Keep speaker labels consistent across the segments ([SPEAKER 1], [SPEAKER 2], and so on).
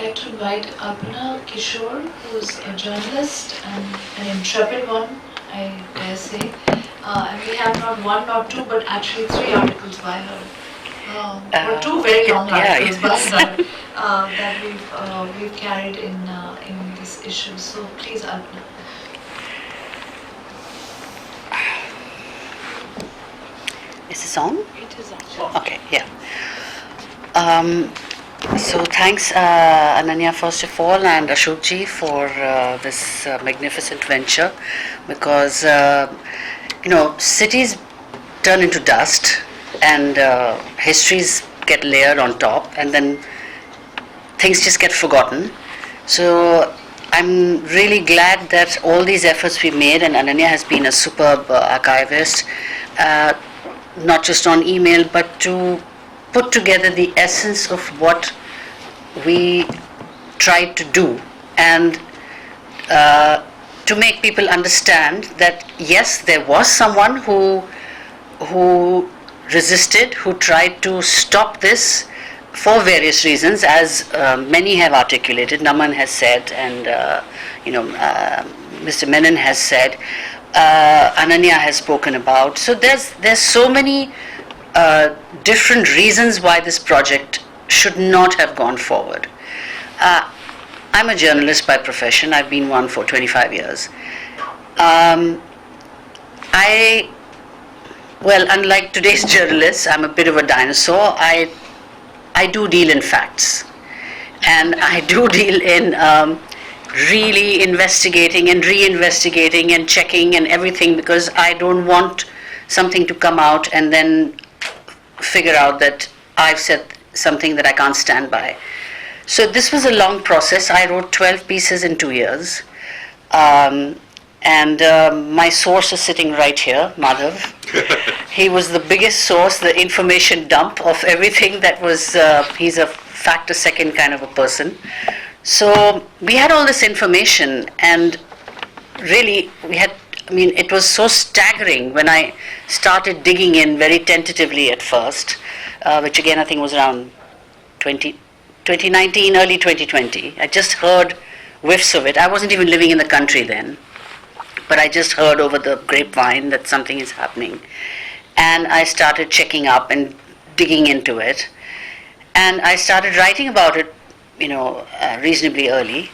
[SPEAKER 1] like to invite Alpana Kishore, who is a journalist and an intrepid one, I dare say. And we have not one, not two, but actually 3 articles by her. Or 2 very long articles by her that we've carried in this issue. So please, Alpana.
[SPEAKER 2] Is this on?
[SPEAKER 1] It is actually.
[SPEAKER 2] Okay, yeah. So thanks, Ananya, first of all, and Ashokji for this magnificent venture, because cities turn into dust, and histories get layered on top, and then things just get forgotten. So I'm really glad that all these efforts we made, and Ananya has been a superb archivist, not just on email, but to put together the essence of what we tried to do, and to make people understand that yes, there was someone who resisted, who tried to stop this for various reasons, as many have articulated. Naman has said, and Mr. Menon has said, Ananya has spoken about. So there's so many different reasons why this project should not have gone forward. I'm a journalist by profession. I've been one for 25 years. Unlike today's journalists, I'm a bit of a dinosaur. I do deal in facts, and I do deal in really investigating and reinvestigating and checking and everything, because I don't want something to come out and then figure out that I've said something that I can't stand by. So this was a long process. I wrote 12 pieces in 2 years. My source is sitting right here, Madhav. He was the biggest source, the information dump of everything that was, he's a fact a second kind of a person. So we had all this information, and really it was so staggering when I started digging in very tentatively at first, which again I think was around 2019, early 2020. I just heard whiffs of it. I wasn't even living in the country then, but I just heard over the grapevine that something is happening. And I started checking up and digging into it. And I started writing about it, reasonably early.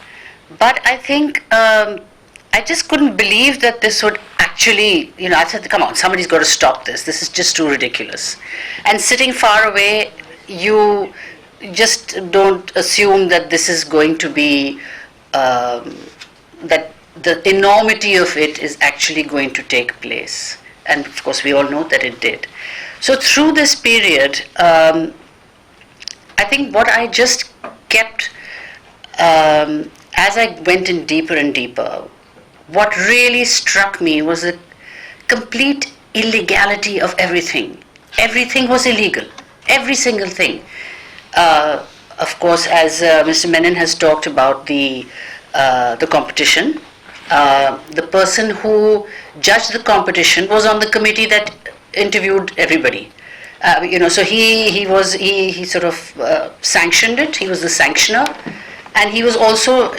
[SPEAKER 2] But I think I just couldn't believe that this would actually, I said, come on, somebody's got to stop this. This is just too ridiculous. And sitting far away, you just don't assume that this is going to be, that the enormity of it is actually going to take place. And of course, we all know that it did. So through this period, I think what I just kept, as I went in deeper and deeper, what really struck me was the complete illegality of everything. Everything was illegal. Every single thing. Of course, as Mr. Menon has talked about the competition, the person who judged the competition was on the committee that interviewed everybody. So he sort of sanctioned it. He was the sanctioner, and he was also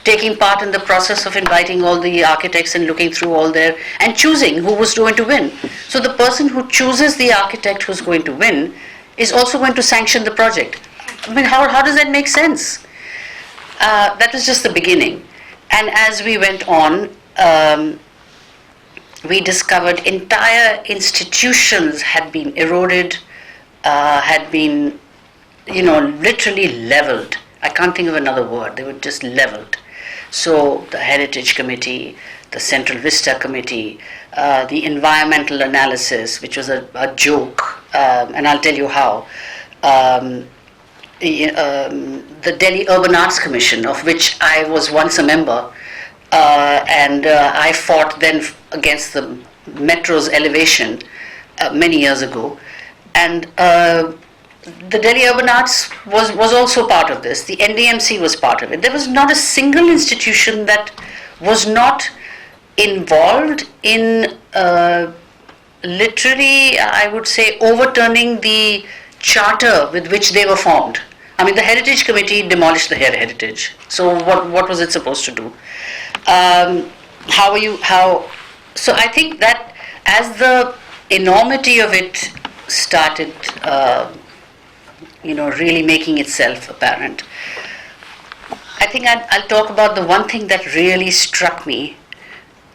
[SPEAKER 2] taking part in the process of inviting all the architects and looking through all their and choosing who was going to win. So the person who chooses the architect who's going to win is also going to sanction the project. How does that make sense? That was just the beginning. And as we went on, we discovered entire institutions had been eroded, had been, literally leveled. I can't think of another word. They were just leveled. So the Heritage Committee, the Central Vista Committee, the environmental analysis, which was a joke, and I'll tell you how. The Delhi Urban Arts Commission, of which I was once a member, and I fought then against the metro's elevation many years ago, and the Delhi Urban Arts was also part of this. The NDMC was part of it. There was not a single institution that was not involved in literally, I would say, overturning the charter with which they were formed. I mean, the Heritage Committee demolished the heritage. So what was it supposed to do? So I think that as the enormity of it started, really making itself apparent, I think I'll talk about the one thing that really struck me,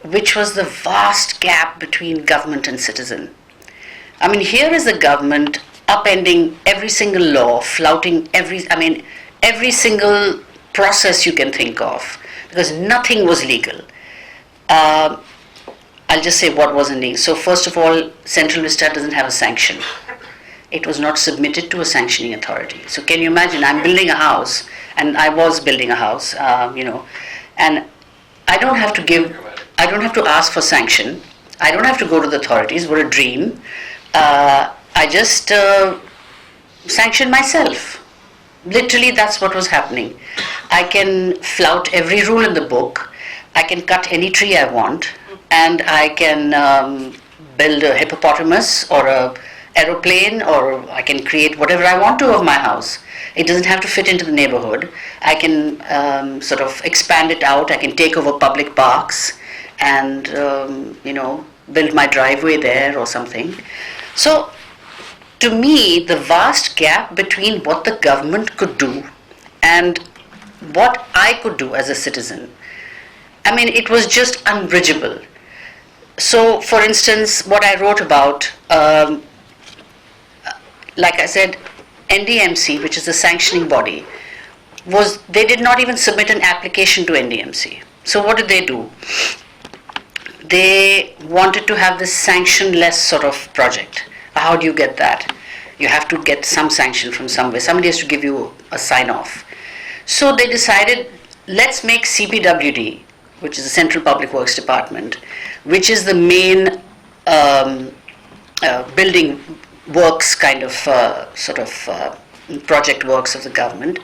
[SPEAKER 2] which was the vast gap between government and citizen. I mean, here is the government upending every single law, flouting every single process you can think of, because nothing was legal. I'll just say what wasn't legal. So first of all, Central Vista doesn't have a sanction. It was not submitted to a sanctioning authority. So can you imagine, I'm building a house, and I was building a house, and I don't have to ask for sanction. I don't have to go to the authorities. What a dream. I just sanction myself. Literally, that's what was happening. I can flout every rule in the book. I can cut any tree I want, and I can build a hippopotamus or a aeroplane, or I can create whatever I want to of my house. It doesn't have to fit into the neighborhood. I can sort of expand it out. I can take over public parks and build my driveway there or something. So to me, the vast gap between what the government could do and what I could do as a citizen, I mean, it was just unbridgeable. So, for instance, what I wrote about, like I said, NDMC, which is the sanctioning body, they did not even submit an application to NDMC. So what did they do? They wanted to have this sanction-less sort of project. How do you get that? You have to get some sanction from somewhere. Somebody has to give you a sign-off. So they decided, let's make CPWD, which is the Central Public Works Department, which is the main building works kind of project works of the government.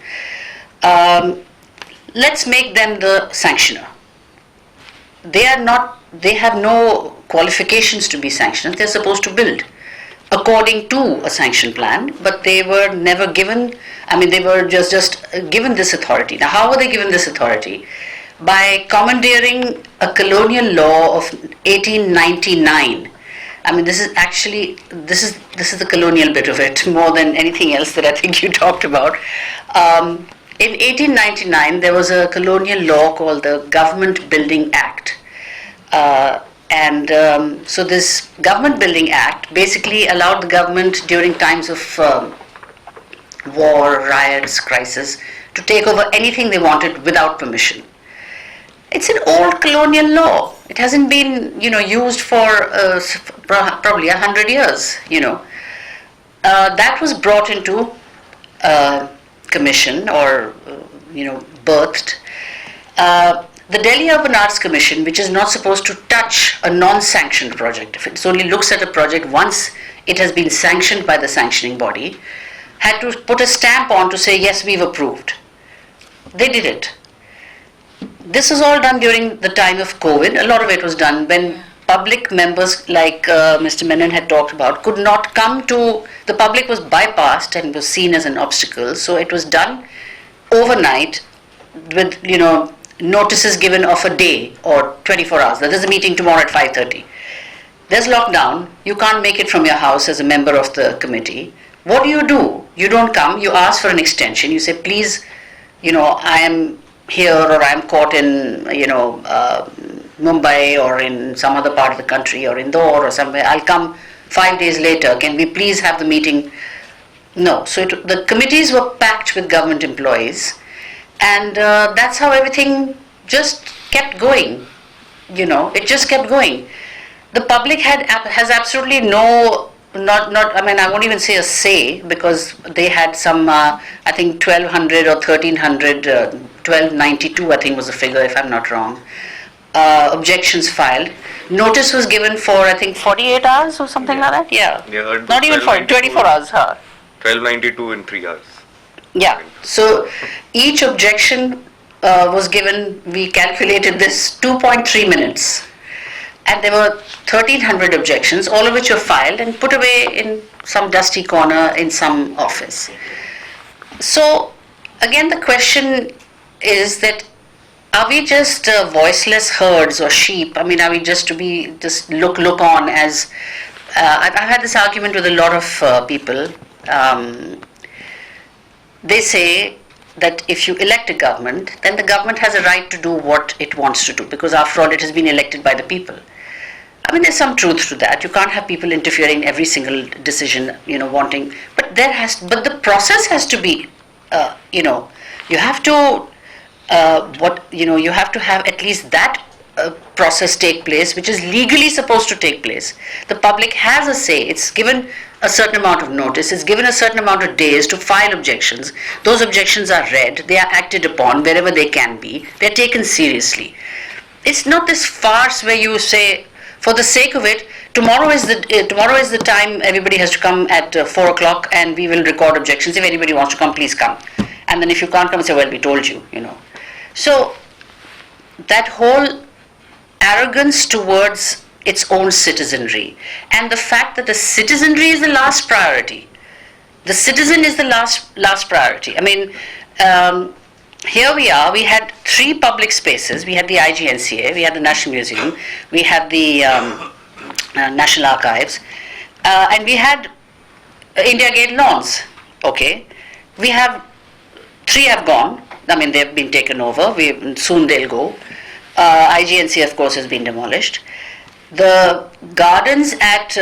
[SPEAKER 2] Let's make them the sanctioner. They have no qualifications to be sanctioners. They're supposed to build according to a sanction plan, but they were never given, they were just given this authority. Now, how were they given this authority? By commandeering a colonial law of 1899. This is the colonial bit of it, more than anything else that I think you talked about. In 1899, there was a colonial law called the Government Building Act. So this Government Building Act basically allowed the government during times of war, riots, crisis, to take over anything they wanted without permission. It's an old colonial law. It hasn't been, used for probably 100 years, That was brought into commission or, birthed. The Delhi Urban Arts Commission, which is not supposed to touch a non-sanctioned project, if it only looks at a project once it has been sanctioned by the sanctioning body, had to put a stamp on to say, yes, we've approved. They did it. This was all done during the time of COVID. A lot of it was done when public members like Mr. Menon had talked about could not come to, the public was bypassed and was seen as an obstacle. So it was done overnight with, notices given of a day or 24 hours. There's a meeting tomorrow at 5:30. There's lockdown. You can't make it from your house as a member of the committee. What do? You don't come. You ask for an extension. You say, please, I am here or I am caught in, Mumbai or in some other part of the country or Indore or somewhere. I'll come 5 days later. Can we please have the meeting? No. So the committees were packed with government employees. And that's how everything just kept going, it just kept going. The public has absolutely I won't even say a say, because they had some, I think 1200 or 1300, 1292 I think was the figure if I'm not wrong, objections filed. Notice was given for I think 48 hours or something like that, yeah. Not even 24 hours, huh?
[SPEAKER 3] 1292 in 3 hours.
[SPEAKER 2] Yeah, so each objection was given, we calculated this, 2.3 minutes. And there were 1300 objections, all of which were filed and put away in some dusty corner in some office. So again, the question is that are we just voiceless herds or sheep? I mean, are we just to be just look on as? I've had this argument with a lot of people. They say that if you elect a government, then the government has a right to do what it wants to do, because after all, it has been elected by the people. I mean, there's some truth to that. You can't have people interfering in every single decision, wanting. But the process has to be, you have to, you have to have at least that process take place, which is legally supposed to take place. The public has a say. It's given a certain amount of notice. It's given a certain amount of days to file objections. Those objections are read. They are acted upon wherever they can be. They're taken seriously. It's not this farce where you say, for the sake of it, tomorrow is the time everybody has to come at 4 o'clock and we will record objections. If anybody wants to come, please come. And then if you can't come, say, well, we told you, So that whole arrogance towards its own citizenry, and the fact that the citizenry is the last priority. The citizen is the last priority. I mean, here we are, we had 3 public spaces. We had the IGNCA, we had the National Museum, we had the National Archives, and we had India Gate lawns, okay? We have 3 have gone. I mean, they've been taken over. Soon they'll go. IGNCA, of course, has been demolished. The gardens at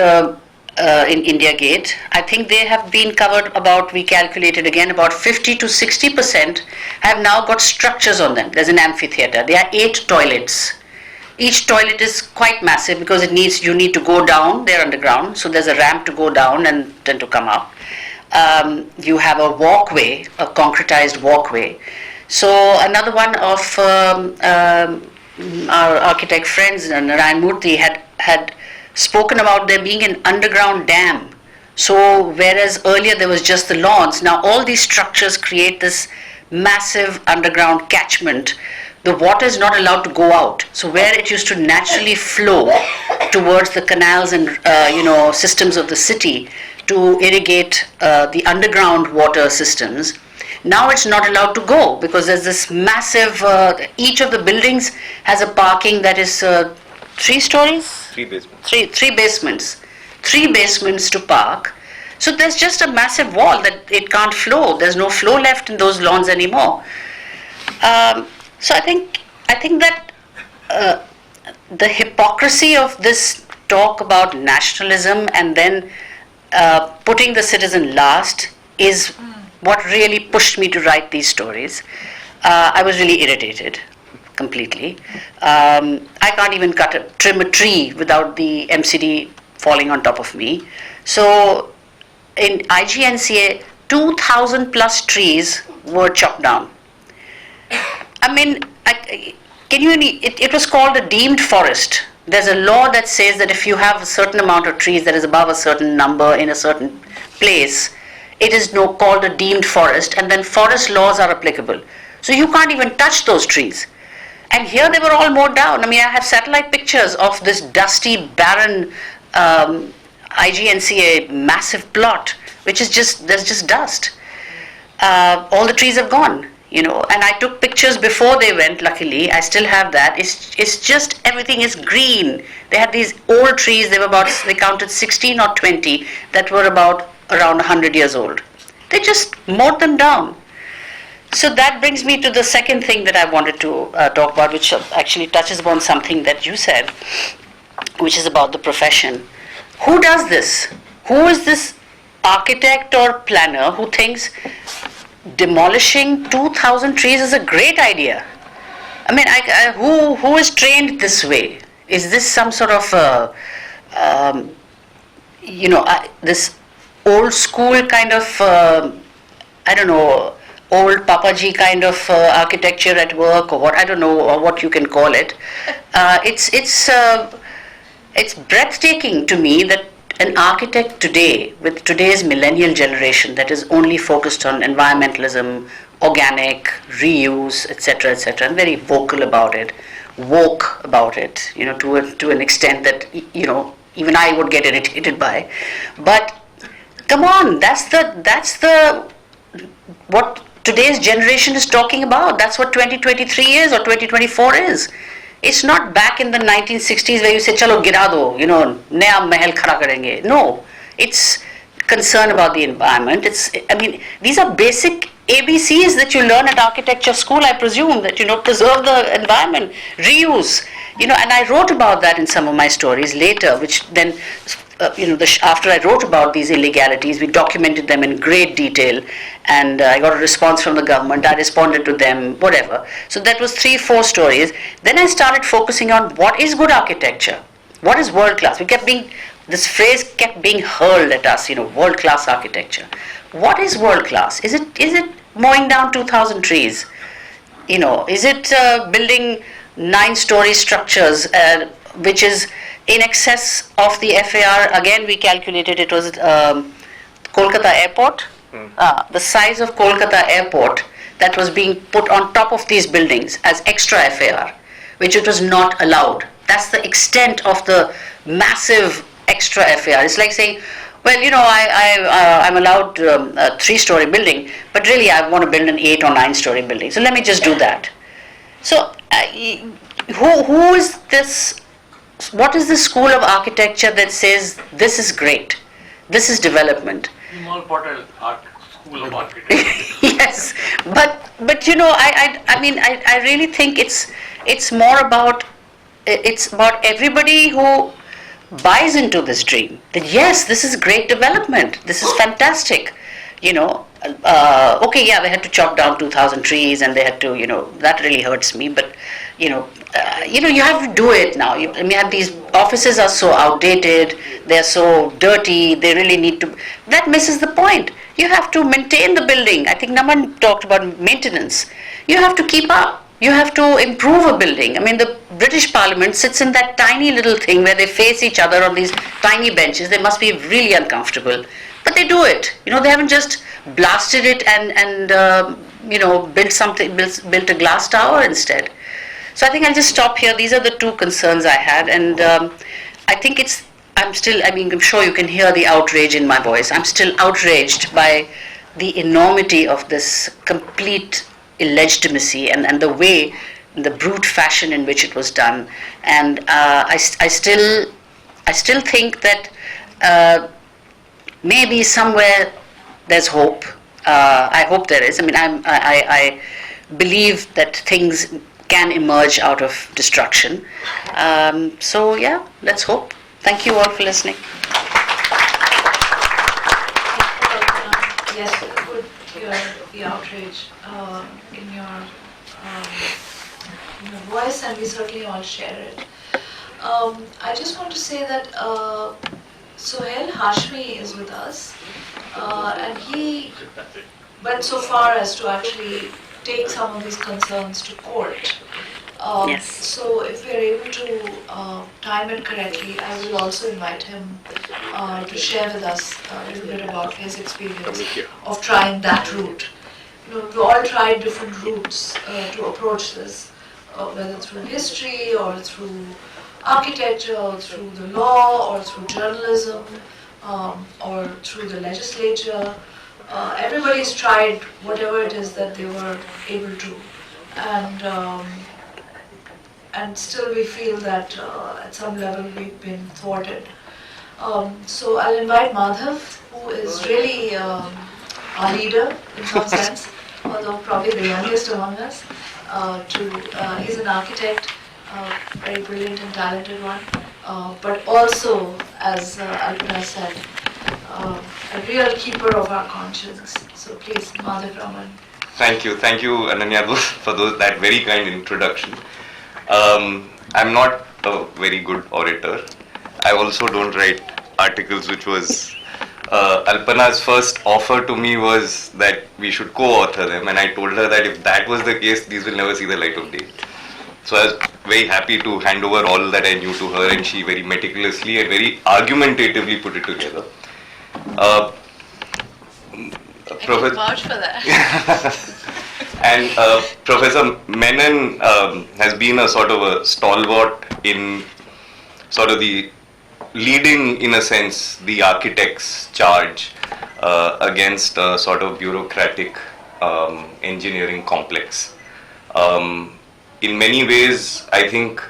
[SPEAKER 2] in India Gate, I think they have been covered we calculated again, about 50 to 60% have now got structures on them. There's an amphitheater. There are 8 toilets. Each toilet is quite massive because you need to go down, they're underground, so there's a ramp to go down and then to come up. You have a walkway, a concretized walkway. So another one of our architect friends, Narayan Murthy, had spoken about there being an underground dam. So whereas earlier there was just the lawns, now all these structures create this massive underground catchment. The water is not allowed to go out. So where it used to naturally flow towards the canals and systems of the city to irrigate the underground water systems, now it's not allowed to go because there's this massive, each of the buildings has a parking that is 3 stories?
[SPEAKER 3] 3 basements.
[SPEAKER 2] Three basements. 3 basements to park. So there's just a massive wall that it can't flow. There's no flow left in those lawns anymore. So I think that the hypocrisy of this talk about nationalism and then putting the citizen last is what really pushed me to write these stories. I was really irritated, completely. I can't even trim a tree without the MCD falling on top of me. So in IGNCA, 2,000 plus trees were chopped down. I mean, it was called a deemed forest. There's a law that says that if you have a certain amount of trees that is above a certain number in a certain place, it is called a deemed forest, and then forest laws are applicable. So you can't even touch those trees. And here they were all mowed down. I mean, I have satellite pictures of this dusty, barren IGNCA massive plot, which is there's just dust. All the trees have gone, and I took pictures before they went, luckily. I still have that. It's just, everything is green. They had these old trees, they counted 16 or 20 that were around 100 years old. They just mowed them down. So that brings me to the second thing that I wanted to talk about, which actually touches upon something that you said, which is about the profession. Who does this? Who is this architect or planner who thinks demolishing 2,000 trees is a great idea? I mean, who is trained this way? Is this some sort of, this old school kind of, old Papaji kind of architecture at work, or what, I don't know, or what you can call it. It's breathtaking to me that an architect today, with today's millennial generation that is only focused on environmentalism, organic, reuse, etc., and very vocal about it, woke about it, to an extent that, even I would get irritated by. But come on, that's the what today's generation is talking about. That's what 2023 is or 2024 is. It's not back in the 1960s where you say, chalo gira do, naya mahal khada karenge. No, it's concern about the environment. These are basic ABCs that you learn at architecture school, I presume, that, preserve the environment, reuse, and I wrote about that in some of my stories later, which then, after I wrote about these illegalities, we documented them in great detail, and I got a response from the government. I responded to them, whatever. So that was 3-4 stories. Then I started focusing on what is good architecture, what is world class. This phrase kept being hurled at us, world class architecture. What is world class? Is it mowing down 2,000 trees? Is it building 9-story structures, which is in excess of the FAR? Again, we calculated it was Kolkata Airport, the size of Kolkata Airport that was being put on top of these buildings as extra FAR, which it was not allowed. That's the extent of the massive extra FAR. It's like saying, well, I'm allowed a 3-story building, but really I want to build an 8 or 9-story building. So let me just do that. So who is this? What is the school of architecture that says this is great, this is development?
[SPEAKER 4] Small Potter Art School of Architecture.
[SPEAKER 2] Yes, but I really think it's more about everybody who buys into this dream that yes, this is great development, this is fantastic. Okay, yeah, they had to chop down 2,000 trees and they had to, that really hurts me, but you have to do it now. These offices are so outdated, they're so dirty, they really need to, that misses the point. You have to maintain the building. I think Naman talked about maintenance. You have to keep up. You have to improve a building. The British Parliament sits in that tiny little thing where they face each other on these tiny benches. They must be really uncomfortable. But they do it. They haven't just blasted it and built a glass tower instead. So I think I'll just stop here. These are the 2 concerns I had. And I think I'm sure you can hear the outrage in my voice. I'm still outraged by the enormity of this complete illegitimacy and the way, the brute fashion in which it was done. And I still think that maybe somewhere there's hope. I hope there is. I believe that things can emerge out of destruction. So yeah, let's hope. Thank you all for listening.
[SPEAKER 1] Yes, we could hear the outrage in your voice, and we certainly all share it. I just want to say that Sohail Hashmi is with us, and he went so far as to actually take some of these concerns to court.
[SPEAKER 2] Yes.
[SPEAKER 1] So if we are able to time it correctly, I will also invite him to share with us a little bit about his experience of trying that route. We've all tried different routes to approach this, whether through history or through architecture or through the law or through journalism or through the legislature. Everybody's tried whatever it is that they were able to, and still we feel that at some level we've been thwarted. So I'll invite Madhav, who is really our leader in some sense, although probably the youngest among us. He's an architect, very brilliant and talented one, but also, as Alpana said, a real keeper of our conscience. So please, Madhav Raman.
[SPEAKER 3] Thank you, Ananya, for that very kind introduction. I'm not a very good orator. I also don't write articles, which was Alpana's first offer to me was that we should co-author them, and I told her that if that was the case, these will never see the light of day. So I was very happy to hand over all that I knew to her, and she very meticulously and very argumentatively put it together.
[SPEAKER 1] I can vouch for that.
[SPEAKER 3] And Professor Menon has been a sort of a stalwart in sort of the leading, in a sense, the architect's charge against a sort of bureaucratic engineering complex. In many ways, I think,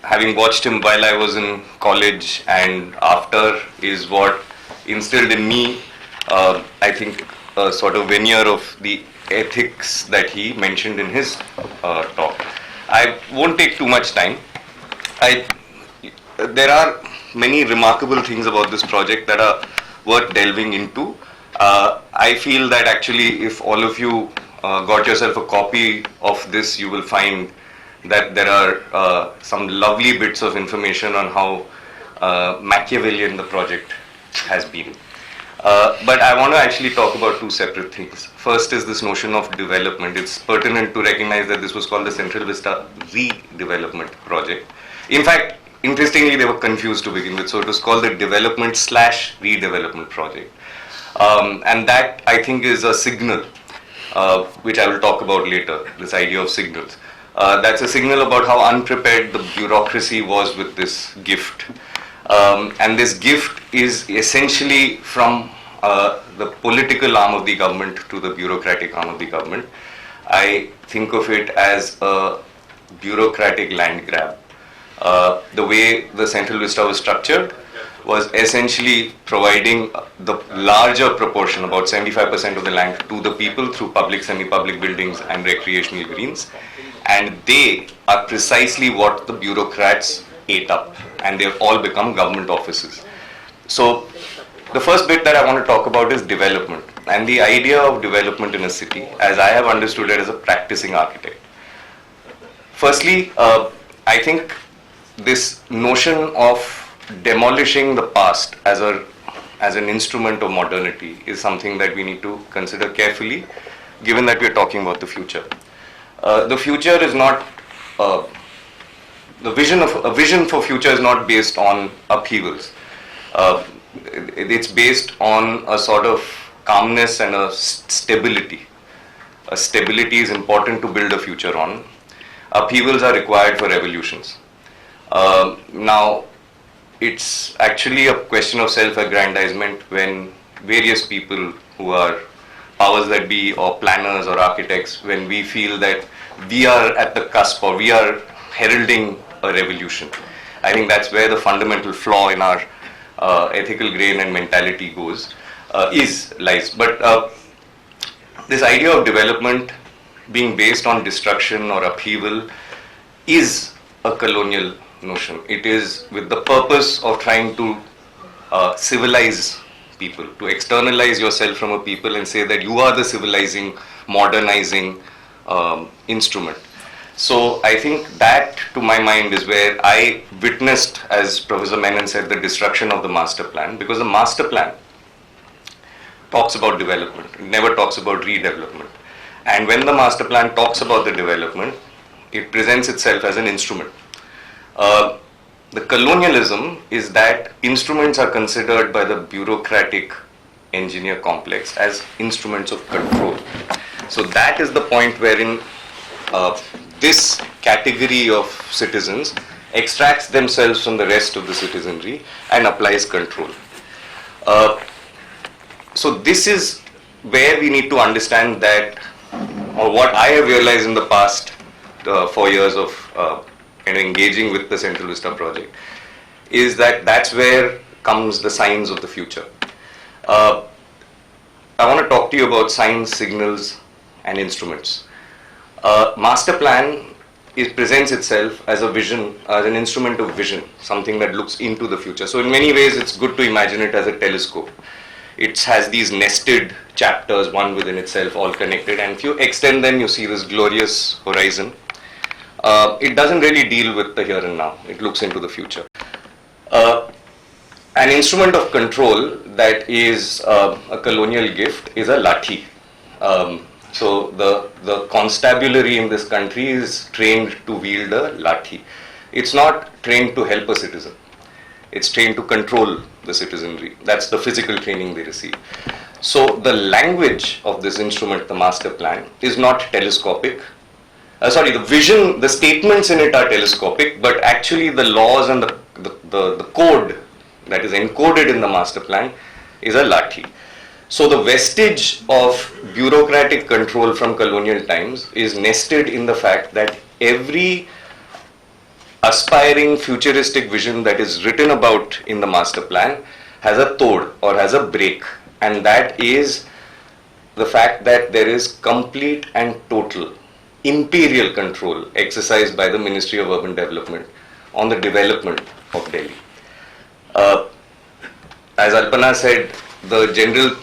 [SPEAKER 3] having watched him while I was in college and after, is what instilled in me, I think, a sort of veneer of the ethics that he mentioned in his talk. I won't take too much time. There are many remarkable things about this project that are worth delving into. I feel that actually, if all of you got yourself a copy of this, you will find that there are some lovely bits of information on how Machiavellian the project has been. But I want to actually talk about two separate things. First is this notion of development. It's pertinent to recognize that this was called the Central Vista Redevelopment Project. In fact, interestingly, they were confused to begin with, so it was called the Development/Redevelopment Project. And that, I think, is a signal, which I will talk about later, this idea of signals. That's a signal about how unprepared the bureaucracy was with this gift. And this gift is essentially from the political arm of the government to the bureaucratic arm of the government. I think of it as a bureaucratic land grab. The way the Central Vista was structured was essentially providing the larger proportion, about 75% of the land, to the people through public, semi-public buildings and recreational greens. And they are precisely what the bureaucrats ate up, and they have all become government offices. So the first bit that I want to talk about is development, and the idea of development in a city, as I have understood it as a practicing architect. Firstly, I think this notion of demolishing the past as an instrument of modernity is something that we need to consider carefully, given that we are talking about the future. The future is not a vision for future is not based on upheavals. It's based on a sort of calmness and a stability. A stability is important to build a future on. Upheavals are required for revolutions. Now, it's actually a question of self-aggrandizement when various people who are powers that be or planners or architects, when we feel that we are at the cusp or we are heralding a revolution. I think that's where the fundamental flaw in our ethical grain and mentality lies. But this idea of development being based on destruction or upheaval is a colonial notion. It is with the purpose of trying to civilize people, to externalize yourself from a people and say that you are the civilizing, modernizing instrument. So I think that, to my mind, is where I witnessed, as Professor Menon said, the destruction of the master plan, because the master plan talks about development, it never talks about redevelopment. And when the master plan talks about the development, it presents itself as an instrument. The colonialism is that instruments are considered by the bureaucratic engineer complex as instruments of control. So that is the point wherein this category of citizens extracts themselves from the rest of the citizenry and applies control. So this is where we need to understand that, or what I have realized in the past 4 years of engaging with the Central Vista project, is that that's where comes the signs of the future. I want to talk to you about signs, signals, and instruments. Master plan presents itself as a vision, as an instrument of vision, something that looks into the future. So in many ways, it's good to imagine it as a telescope. It has these nested chapters, one within itself, all connected, and if you extend them, you see this glorious horizon. It doesn't really deal with the here and now. It looks into the future. An instrument of control that is a colonial gift is a lathi. So the constabulary in this country is trained to wield a lathi. It's not trained to help a citizen. It's trained to control the citizenry. That's the physical training they receive. So the language of this instrument, the master plan, is not telescopic. The vision, the statements in it are telescopic, but actually the laws and the code that is encoded in the master plan is a lathi. So the vestige of bureaucratic control from colonial times is nested in the fact that every aspiring futuristic vision that is written about in the master plan has a tod or has a break, and that is the fact that there is complete and total imperial control exercised by the Ministry of Urban Development on the development of Delhi. As Alpana said, the general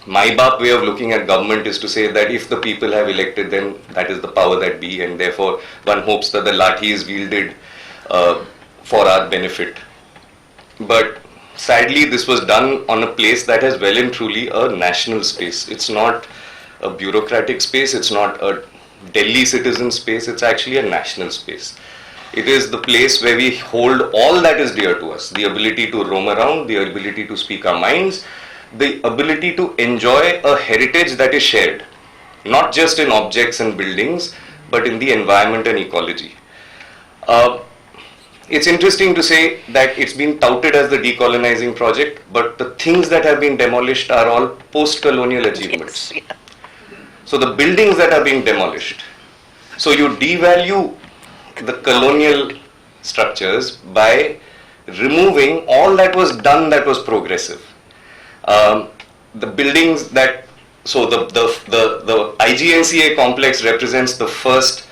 [SPEAKER 3] my-bap way of looking at government is to say that if the people have elected them, that is the power that be, and therefore one hopes that the lathi is wielded for our benefit. But sadly, this was done on a place that is well and truly a national space. It's not a bureaucratic space, it's not a Delhi citizen space, it's actually a national space. It is the place where we hold all that is dear to us, the ability to roam around, the ability to speak our minds, the ability to enjoy a heritage that is shared, not just in objects and buildings, but in the environment and ecology. It's interesting to say that it's been touted as the decolonizing project, but the things that have been demolished are all post-colonial achievements.
[SPEAKER 2] Yes, yeah.
[SPEAKER 3] So the buildings that are being demolished. So you devalue the colonial structures by removing all that was done that was progressive. The buildings that, so the IGNCA complex represents the first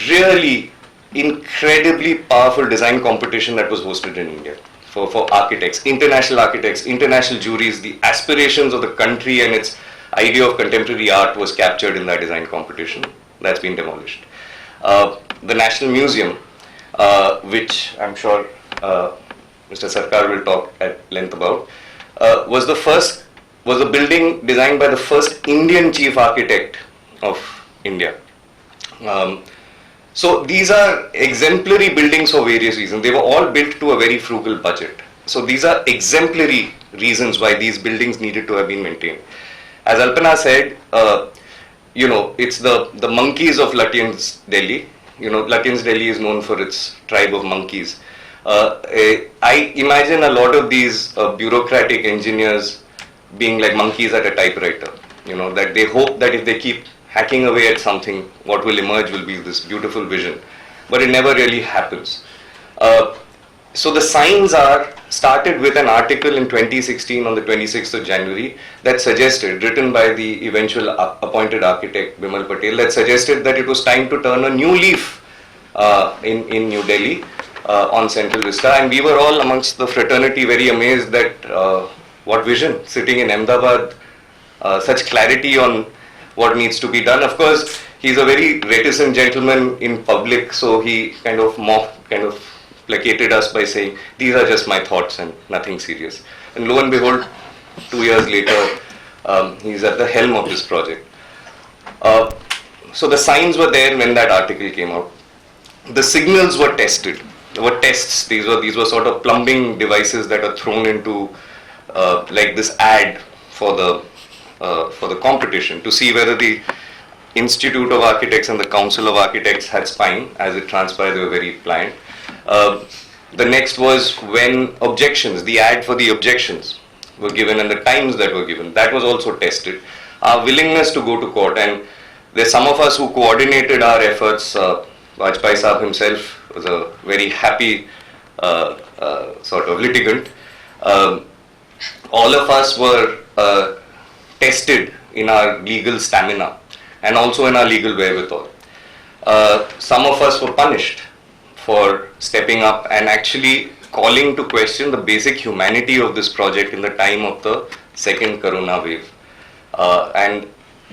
[SPEAKER 3] really incredibly powerful design competition that was hosted in India for architects, international juries. The aspirations of the country and its idea of contemporary art was captured in that design competition. That's been demolished. The National Museum, which I'm sure Mr. Sircar will talk at length about, was a building designed by the first Indian chief architect of India. So these are exemplary buildings for various reasons. They were all built to a very frugal budget. So these are exemplary reasons why these buildings needed to have been maintained. As Alpana said, it's the monkeys of Lutyens Delhi. Lutyens Delhi is known for its tribe of monkeys. I imagine a lot of these bureaucratic engineers being like monkeys at a typewriter. That they hope that if they keep hacking away at something, what will emerge will be this beautiful vision. But it never really happens. So the signs started with an article in 2016 on the 26th of January that suggested, written by the eventual appointed architect Bimal Patel, that suggested that it was time to turn a new leaf in New Delhi on Central Vista, and we were all amongst the fraternity very amazed that what vision, sitting in Ahmedabad, such clarity on what needs to be done. Of course, he's a very reticent gentleman in public, so he kind of placated us by saying, these are just my thoughts and nothing serious. And lo and behold, 2 years later, he's at the helm of this project. So the signs were there when that article came out. The signals were tested. There were tests. These were sort of plumbing devices that are thrown into like this ad for the competition to see whether the Institute of Architects and the Council of Architects had spine. As it transpired, they were very pliant. The next was when objections, the ad for the objections were given and the times that were given. That was also tested. Our willingness to go to court, and there's some of us who coordinated our efforts. Vajpeyi Sahab himself was a very happy sort of litigant. All of us were tested in our legal stamina and also in our legal wherewithal. Some of us were punished for stepping up and actually calling to question the basic humanity of this project in the time of the second corona wave. And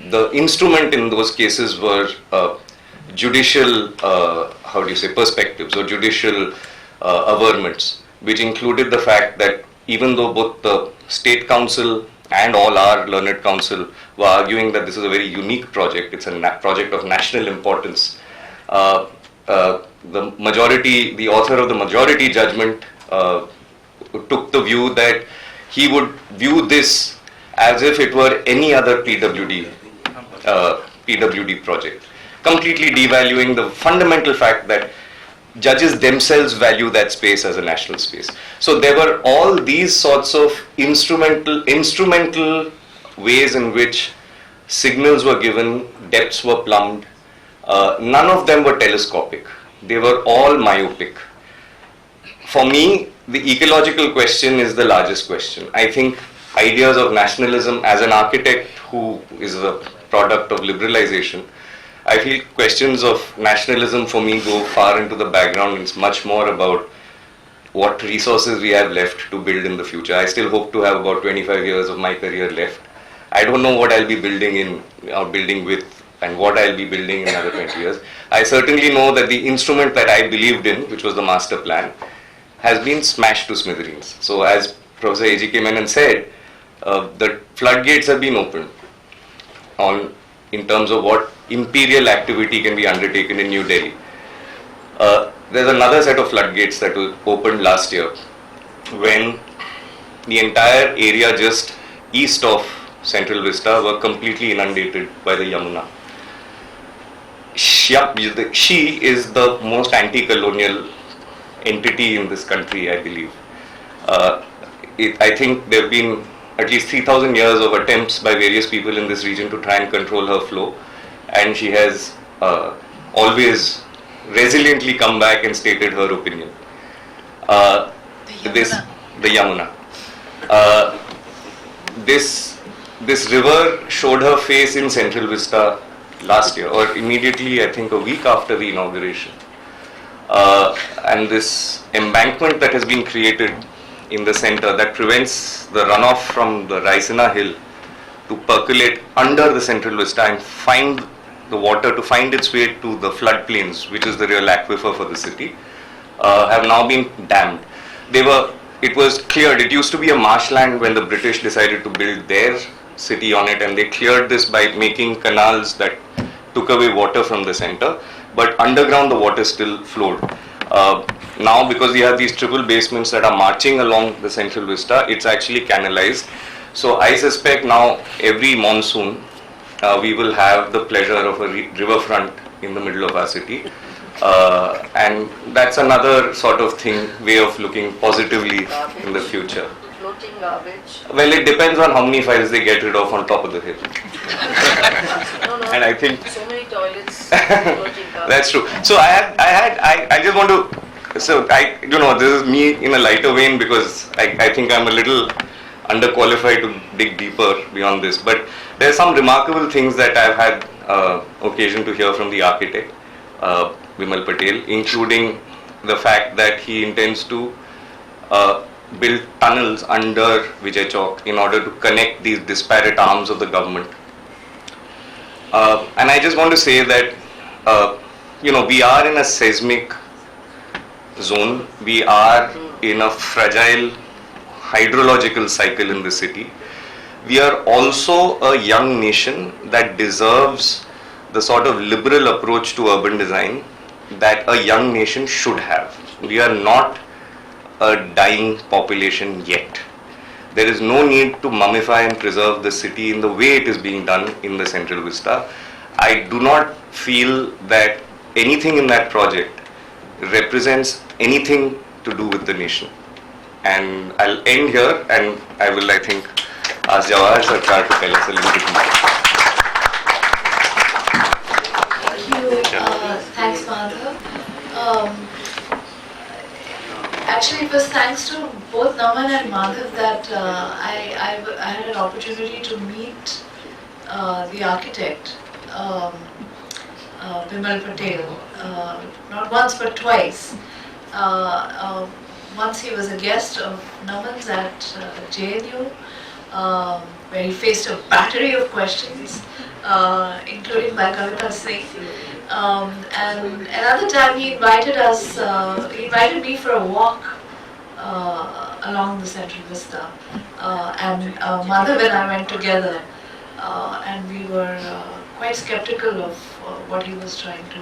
[SPEAKER 3] the instrument in those cases were judicial, perspectives or judicial averments, which included the fact that even though both the State Council and all our learned council were arguing that this is a very unique project, it's a project of national importance, the majority, the author of the majority judgment took the view that he would view this as if it were any other PWD project, completely devaluing the fundamental fact that judges themselves value that space as a national space. So there were all these sorts of instrumental ways in which signals were given, depths were plumbed. None of them were telescopic. They were all myopic. For me, the ecological question is the largest question. I think ideas of nationalism, as an architect who is a product of liberalization, I feel questions of nationalism for me go far into the background. It's much more about what resources we have left to build in the future. I still hope to have about 25 years of my career left. I don't know what I'll be building in or building with and what I'll be building in another 20 years. I certainly know that the instrument that I believed in, which was the master plan, has been smashed to smithereens. So as Professor A.G.K. Menon said, the floodgates have been opened in terms of what imperial activity can be undertaken in New Delhi. There's another set of floodgates that was opened last year when the entire area just east of Central Vista were completely inundated by the Yamuna. She is the most anti-colonial entity in this country, I believe. I think there have been at least 3,000 years of attempts by various people in this region to try and control her flow, and she has always resiliently come back and stated her opinion. The Yamuna. This river showed her face in Central Vista last year, or immediately, I think a week after the inauguration. And this embankment that has been created in the center that prevents the runoff from the Raisina hill to percolate under the Central Vista and find the water to find its way to the floodplains, which is the real aquifer for the city, have now been dammed. It was cleared. It used to be a marshland when the British decided to build their city on it, and they cleared this by making canals that took away water from the center, but underground the water still flowed. Now, because we have these triple basements that are marching along the Central Vista, it's actually canalized. So I suspect now every monsoon we will have the pleasure of a riverfront in the middle of our city. And that's another sort of way of looking positively in the future.
[SPEAKER 5] Floating garbage.
[SPEAKER 3] Well, it depends on how many files they get rid of on top of the hill.
[SPEAKER 5] No.
[SPEAKER 3] And I think
[SPEAKER 5] so many toilets floating garbage.
[SPEAKER 3] that's true. So I just want to. So this is me in a lighter vein because I think I'm a little underqualified to dig deeper beyond this. But there are some remarkable things that I've had occasion to hear from the architect, Vimal Patel, including the fact that he intends to build tunnels under Vijay Chowk in order to connect these disparate arms of the government. And I just want to say that, we are in a seismic zone. We are in a fragile hydrological cycle in the city. We are also a young nation that deserves the sort of liberal approach to urban design that a young nation should have. We are not a dying population yet. There is no need to mummify and preserve the city in the way it is being done in the Central Vista. I do not feel that anything in that project represents anything to do with the nation. And I'll end here, and I will, I think, ask Jawhar Sircar to tell us a little bit more.
[SPEAKER 1] Thank you. Thanks, Madhav. Actually, it was thanks to both Naman and Madhav that I had an opportunity to meet the architect, Vimal Patel, not once but twice. Once he was a guest of Naman's at JNU, where he faced a battery of questions, including by Kavita Singh. And another time he invited me for a walk along the Central Vista. And Madhav and I went together, and we were quite skeptical of what he was trying to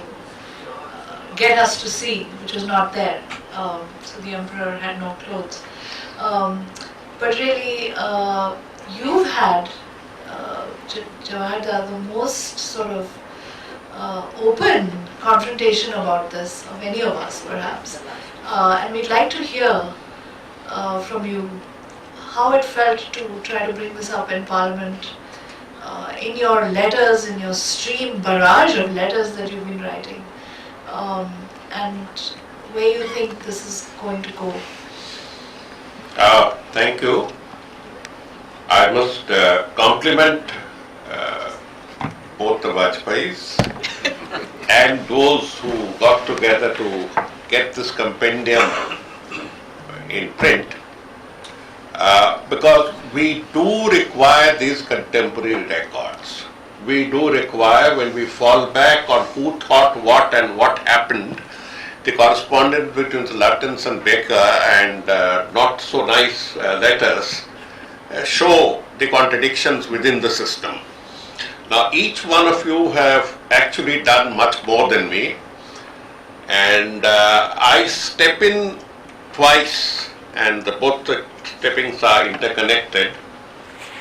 [SPEAKER 1] get us to see, which was not there. So the emperor had no clothes. But really, you've had, Jawhar, the most sort of open confrontation about this of any of us, perhaps. And we'd like to hear from you how it felt to try to bring this up in Parliament in your letters, in your stream barrage of letters that you've been writing, and where you think this is going to go?
[SPEAKER 6] Thank you. I must compliment both the Vajpeyis and those who got together to get this compendium in print, because we do require these contemporary records. We do require, when we fall back on who thought what and what happened, the correspondence between Lutyens and Baker and not so nice letters show the contradictions within the system. Now, each one of you have actually done much more than me, and I step in twice, and both the steppings are interconnected.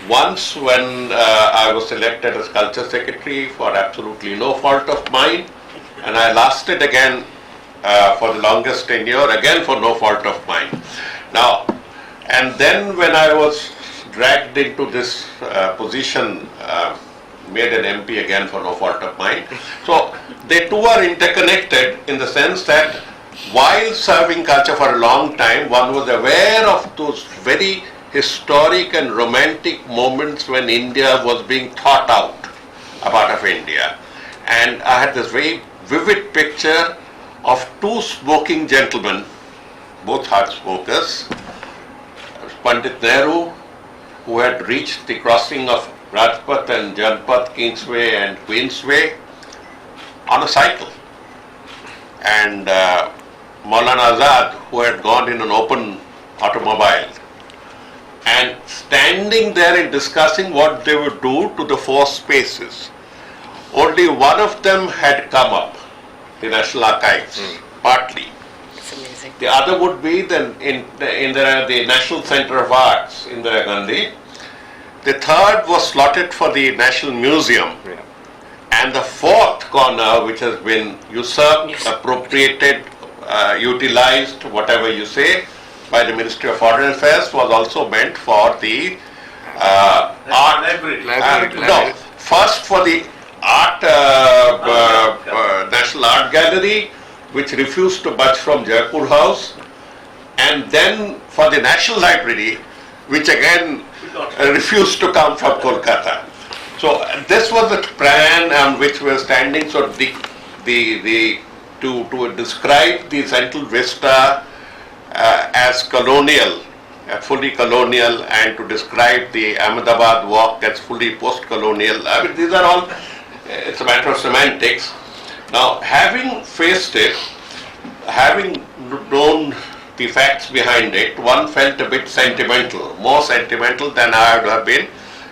[SPEAKER 6] Once when I was elected as Culture Secretary for absolutely no fault of mine, and I lasted again for the longest tenure, again for no fault of mine. Now, and then when I was dragged into this position, made an MP again for no fault of mine. So they two are interconnected in the sense that while serving culture for a long time, one was aware of those very historic and romantic moments when India was being thought out, a part of India. And I had this very vivid picture of two smoking gentlemen, both hard smokers, Pandit Nehru, who had reached the crossing of Rajpath and Janpath, Kingsway and Queensway on a cycle, and Maulana Azad, who had gone in an open automobile, and standing there and discussing what they would do to the four spaces. Only one of them had come up, the National Archives, partly.
[SPEAKER 2] It's amazing.
[SPEAKER 6] The other would be the National Center of Arts, Indira Gandhi. The third was slotted for the National Museum.
[SPEAKER 3] Yeah.
[SPEAKER 6] And the fourth corner, which has been usurped, appropriated, utilized, whatever you say, by the Ministry of Foreign Affairs, was also meant for the art. No, first for the art, National Art Gallery, which refused to budge from Jaipur House, and then for the National Library, which again refused to come from Kolkata. So this was the plan on which we were standing. So to describe the Central Vista as colonial, fully colonial, and to describe the Ahmedabad Walk as fully post-colonial, I mean, these are all, it's a matter of semantics. Now, having faced it, having known the facts behind it, one felt a bit sentimental, more sentimental than I would have been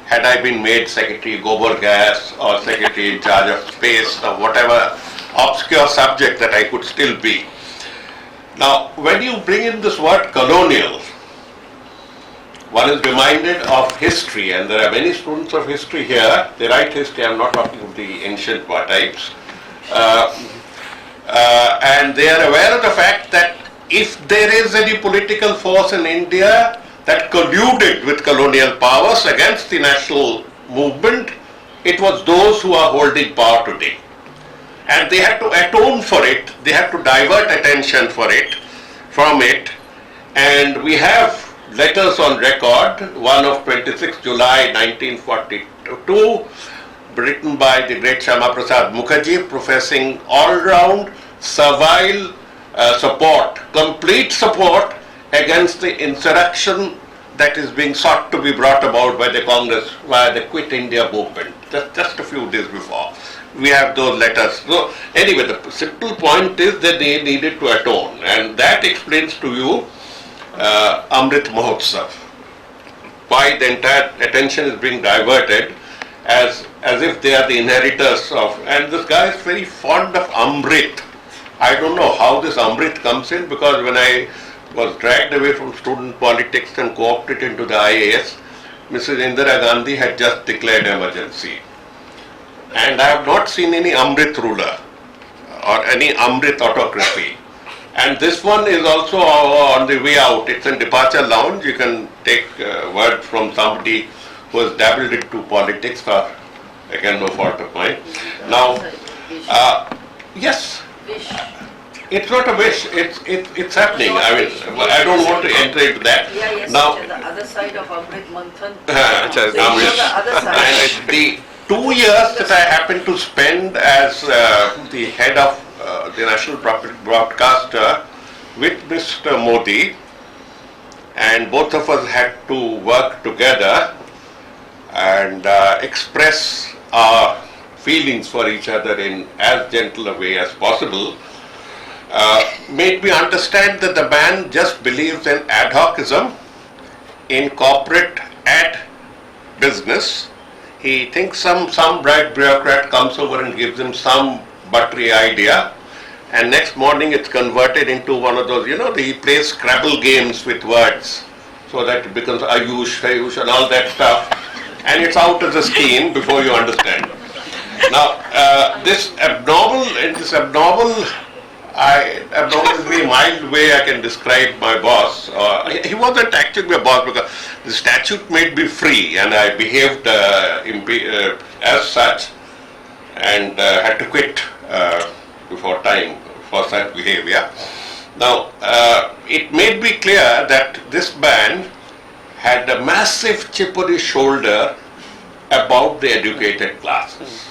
[SPEAKER 6] had I been made Secretary Gobar Gas or Secretary in charge of space or whatever obscure subject that I could still be. Now, when you bring in this word colonial, one is reminded of history, and there are many students of history here. They write history, I'm not talking of the ancient types. And they are aware of the fact that if there is any political force in India that colluded with colonial powers against the national movement, it was those who are holding power today. And they had to atone for it, they had to divert attention from it, and we have letters on record, one of 26 July 1942, written by the great Shama Prasad Mukherjee, professing all-round servile support, complete support against the insurrection that is being sought to be brought about by the Congress via the Quit India movement, just a few days before. We have those letters. So anyway, the simple point is that they needed to atone, and that explains to you Amrit Mahotsav, why the entire attention is being diverted as if they are the inheritors of, and this guy is very fond of Amrit. I don't know how this Amrit comes in, because when I was dragged away from student politics and co-opted into the IAS, Mrs. Indira Gandhi had just declared emergency. And I have not seen any Amrit ruler or any Amrit autocracy. And this one is also on the way out. It's a departure lounge. You can take word from somebody who has dabbled into politics for again no fault of mine. Now, yes,
[SPEAKER 5] Wish.
[SPEAKER 6] it's not a wish, it's happening. I mean, I don't want to enter into that.
[SPEAKER 5] Yeah, yes,
[SPEAKER 6] Now,
[SPEAKER 5] the other side of Amrit Manthan.
[SPEAKER 3] Achha,
[SPEAKER 5] So you know the other side.
[SPEAKER 6] and the 2 years that I happened to spend as the head of the national broadcaster with Mr. Modi, and both of us had to work together and express our feelings for each other in as gentle a way as possible, made me understand that the man just believes in ad hocism, in corporate ad business. He thinks some bright bureaucrat comes over and gives him some buttery idea, and next morning it's converted into one of those, he plays Scrabble games with words so that it becomes Ayush, Ayush and all that stuff, and it's out as a scheme before you understand. Now, this abnormal, abnormally mild way I can describe my boss. He wasn't actually my boss because the statute made me free, and I behaved as such, and had to quit before time for such behavior. Now, it made me clear that this man had a massive chip on his shoulder about the educated classes.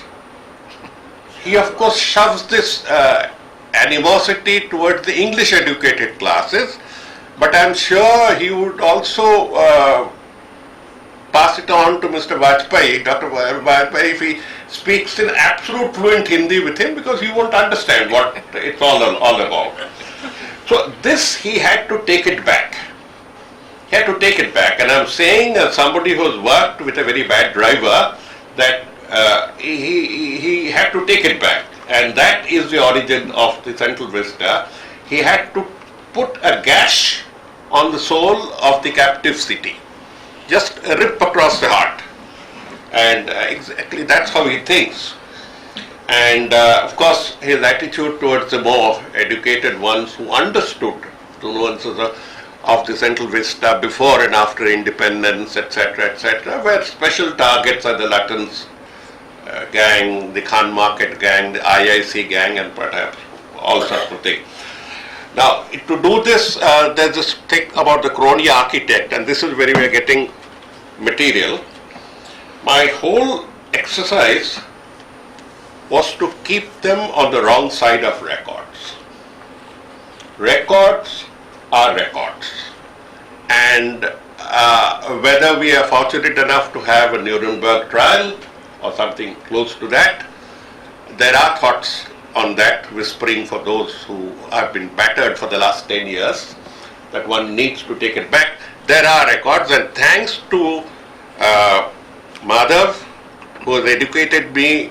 [SPEAKER 6] He of course shoves this animosity towards the English educated classes, but I'm sure he would also pass it on to Mr. Vajpeyi, Dr. Vajpeyi, if he speaks in absolute fluent Hindi with him, because he won't understand what it's all about. So this, he had to take it back. He had to take it back, and I'm saying as somebody who has worked with a very bad driver that he had to take it back, and that is the origin of the Central Vista. He had to put a gash on the soul of the captive city, just a rip across the heart, and exactly that's how he thinks. And of course his attitude towards the more educated ones who understood the nuances of the Central Vista before and after independence, etc., were special targets are the Lutyens gang, the Khan Market gang, the IIC gang, and perhaps all sorts of things. Now, to do this, there's this thing about the crony architect, and this is where we are getting material. My whole exercise was to keep them on the wrong side of records. Records are records, and whether we are fortunate enough to have a Nuremberg trial or something close to that, there are thoughts on that whispering for those who have been battered for the last 10 years that one needs to take it back. There are records, and thanks to Madhav, who has educated me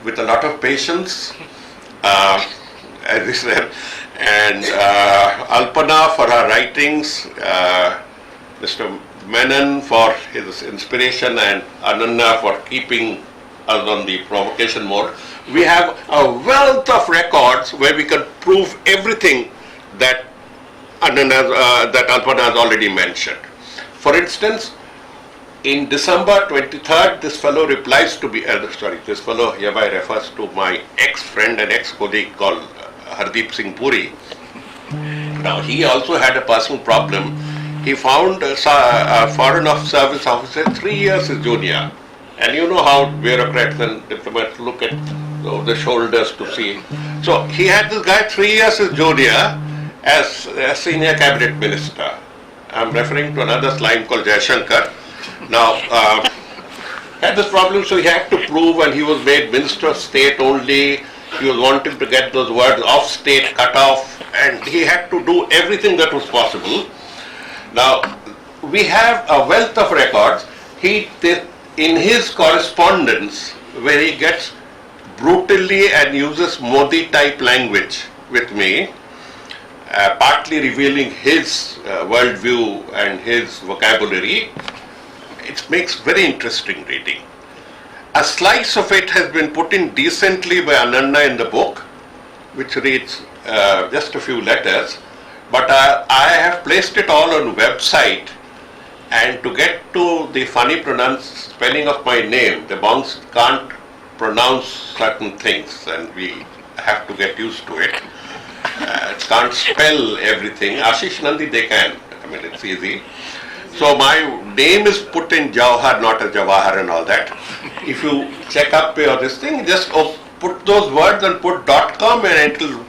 [SPEAKER 6] with a lot of patience, as he said, and Alpana for her writings, Mr. Menon for his inspiration, and Ananya for keeping us on the provocation mode. We have a wealth of records where we can prove everything that that Alpana has already mentioned. For instance, in December 23rd, this fellow replies to me, this fellow hereby refers to my ex-friend and ex-colleague called Hardeep Singh Puri. Now, he also had a personal problem. He found a foreign service officer 3 years his junior. And you know how bureaucrats and diplomats look at the shoulders to see. So he had this guy 3 years his junior as a senior cabinet minister. I'm referring to another slime called Jaishankar. Now, had this problem, so he had to prove, and he was made minister of state only. He was wanting to get those words off state cut off, and he had to do everything that was possible. Now, we have a wealth of records. In his correspondence, where he gets brutally and uses Modi type language with me, partly revealing his worldview and his vocabulary, it makes very interesting reading. A slice of it has been put in decently by Ananya in the book, which reads just a few letters, but I have placed it all on website And to get to the funny spelling of my name, the monks can't pronounce certain things, and we have to get used to it. Can't spell everything. Ashish Nandi they can. I mean, it's easy. So my name is put in Jawhar, not as Jawhar and all that. If you check up your this thing, just put those words and put .com and it will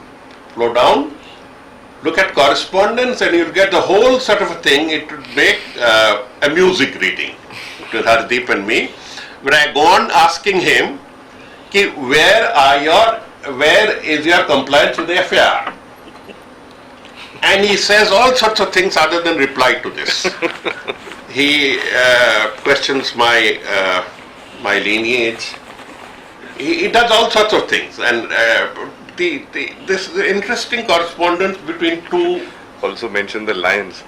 [SPEAKER 6] flow down. Look at correspondence and you'll get the whole sort of a thing. It would make a music reading with Hardeep and me. When I go on asking him, where is your compliance with the FAR? And he says all sorts of things other than reply to this. He questions my lineage. He does all sorts of things, and this interesting correspondence between two.
[SPEAKER 3] Also mention the lions.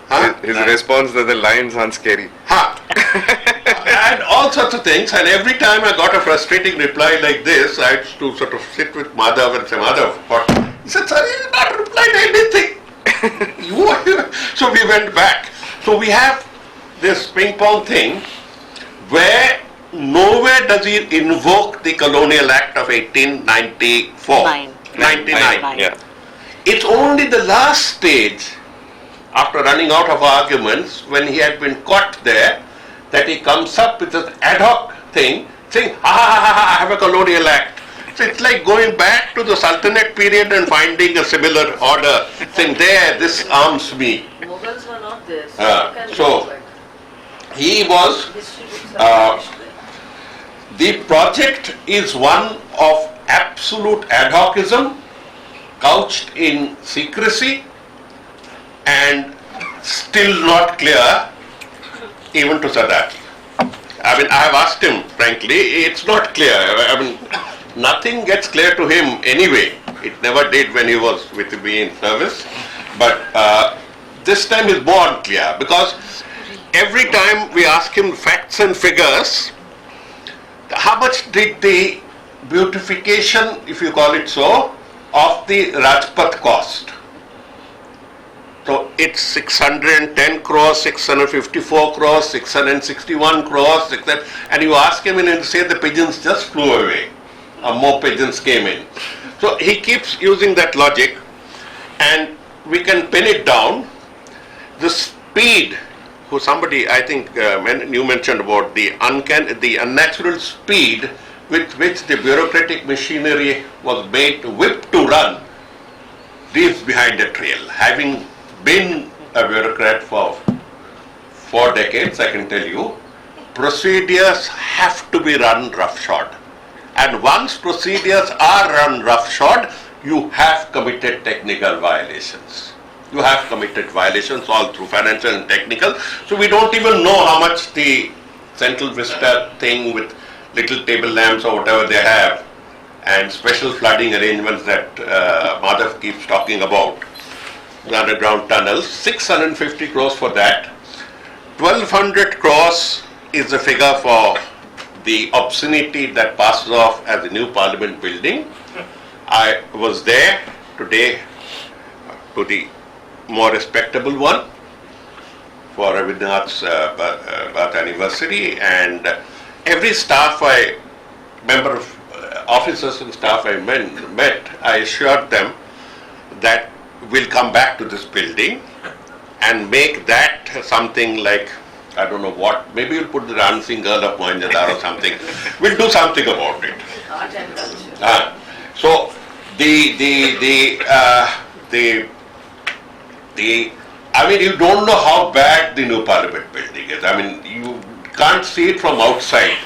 [SPEAKER 6] Huh?
[SPEAKER 3] His response that the lions aren't scary.
[SPEAKER 6] And all sorts of things, and every time I got a frustrating reply like this, I had to sort of sit with Madhav and say, Madhav, what? He said, sir, he did not reply to anything. So we went back. So we have this ping pong thing where nowhere does he invoke the Colonial Act of 1894. 99.
[SPEAKER 3] Yeah.
[SPEAKER 6] It's only the last stage, after running out of arguments, when he had been caught there, that he comes up with an ad hoc thing, saying, I have a Colonial Act. So it's like going back to the Sultanate period and finding a similar order, saying, there, this arms me.
[SPEAKER 5] Mughals were not there. So how can
[SPEAKER 6] So
[SPEAKER 5] they go
[SPEAKER 6] he was,
[SPEAKER 5] back? History books are finished there.
[SPEAKER 6] the project is one of absolute ad hocism, couched in secrecy, and still not clear even to Sadaki. I mean, I have asked him, frankly, it's not clear. I mean, nothing gets clear to him anyway. It never did when he was with me in service. But this time is more unclear, because every time we ask him facts and figures, how much did the beautification, if you call it so, of the Rajpath cost? So it's 610 crores, 654 crores, 661 crores, and you ask him and he'll say the pigeons just flew away, or more pigeons came in. So he keeps using that logic, and we can pin it down. The speed, somebody, I think you mentioned about the unnatural speed with which the bureaucratic machinery was made whipped to run, leaves behind a trail. Having been a bureaucrat for 4 decades, I can tell you, procedures have to be run roughshod. And once procedures are run roughshod, you have committed technical violations. You have committed violations all through financial and technical. So we don't even know how much the Central Vista thing with little table lamps or whatever they have, and special flooding arrangements that Madhav keeps talking about, the underground tunnels, 650 crores for that. 1200 crores is the figure for the obscenity that passes off as the new Parliament building. I was there today to the more respectable one for Rabindranath's birth anniversary, and every staff member of officers and staff I met, I assured them that we'll come back to this building and make that something like, I don't know what, maybe we'll put the dancing girl of Mohenjo-daro or something. We'll do something about it.
[SPEAKER 5] Art and culture.
[SPEAKER 6] So I mean, you don't know how bad the new Parliament building is. I mean, you can't see it from outside.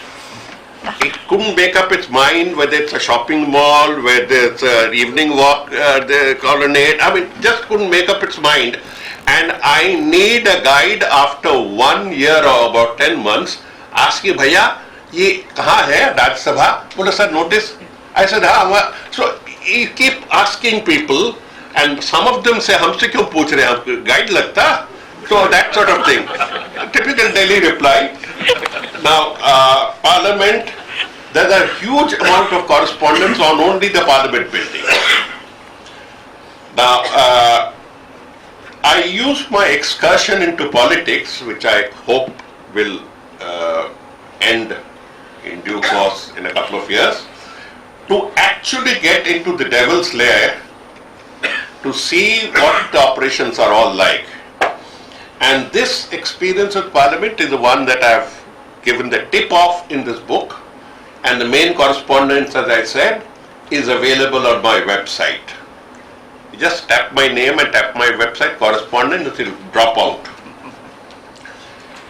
[SPEAKER 6] It couldn't make up its mind whether it's a shopping mall, whether it's an evening walk, the colonnade. I mean, just couldn't make up its mind. And I need a guide after 1 year or about 10 months, asking, Bhaiya, ye kahan hai, Rajya Sabha? Bola, sir, notice. I said, हाँ. So you keep asking people, and some of them say, हमसे क्यों पूछ रहे हैं, आपको guide लगता? So that sort of thing. Typical Delhi reply. Now, Parliament, there's a huge amount of correspondence on only the Parliament building. Now, I used my excursion into politics, which I hope will end in due course in a couple of years, to actually get into the devil's lair to see what the operations are all like. And this experience of Parliament is the one that I've given the tip off in this book, and the main correspondence, as I said, is available on my website. You just tap my name and tap my website correspondence, it will drop out.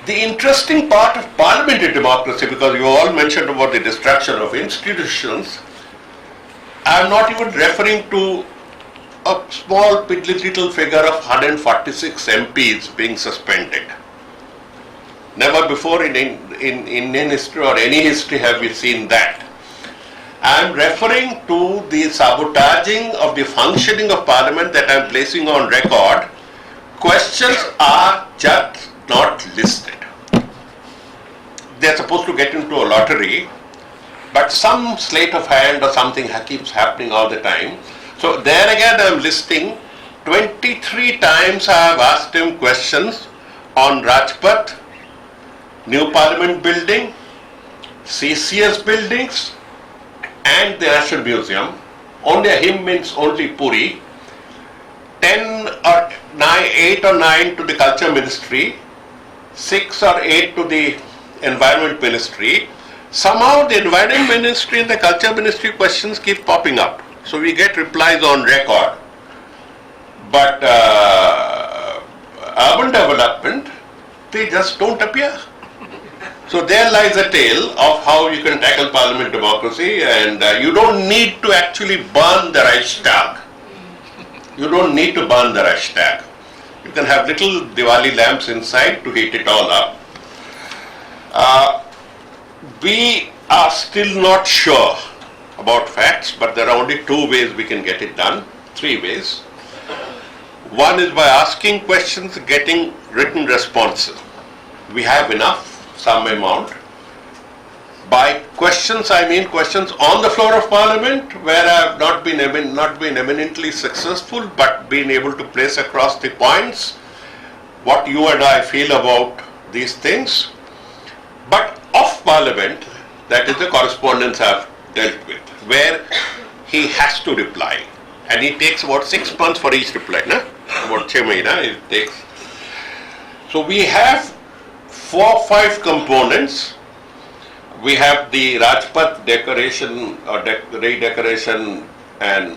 [SPEAKER 6] The interesting part of parliamentary democracy, because you all mentioned about the destruction of institutions, I am not even referring to a small piddly little figure of 146 MPs being suspended. Never before in Indian history or any history have we seen that. I am referring to the sabotaging of the functioning of Parliament that I am placing on record. Questions are just not listed. They are supposed to get into a lottery, but some sleight of hand or something keeps happening all the time. So there again I am listing 23 times I have asked him questions on Rajpath, New Parliament Building, CCS buildings, and the National Museum. Only him means only Puri. 8 or 9 to the Culture Ministry, 6 or 8 to the Environment Ministry. Somehow the Environment Ministry and the Culture Ministry questions keep popping up. So we get replies on record. But urban development, they just don't appear. So there lies a tale of how you can tackle parliament democracy, and you don't need to actually burn the Reichstag. You don't need to burn the Reichstag. You can have little Diwali lamps inside to heat it all up. We are still not sure about facts, but there are only 2 ways we can get it done, 3 ways. One is by asking questions, getting written responses. We have enough, some amount. By questions, I mean questions on the floor of Parliament, where I have not been eminently successful, but been able to place across the points what you and I feel about these things. But off Parliament, that is the correspondence I have dealt with, where he has to reply, and he takes about 6 months for each reply, about 6 months it takes. So we have 4 or 5 components. We have the Rajpath decoration or redecoration and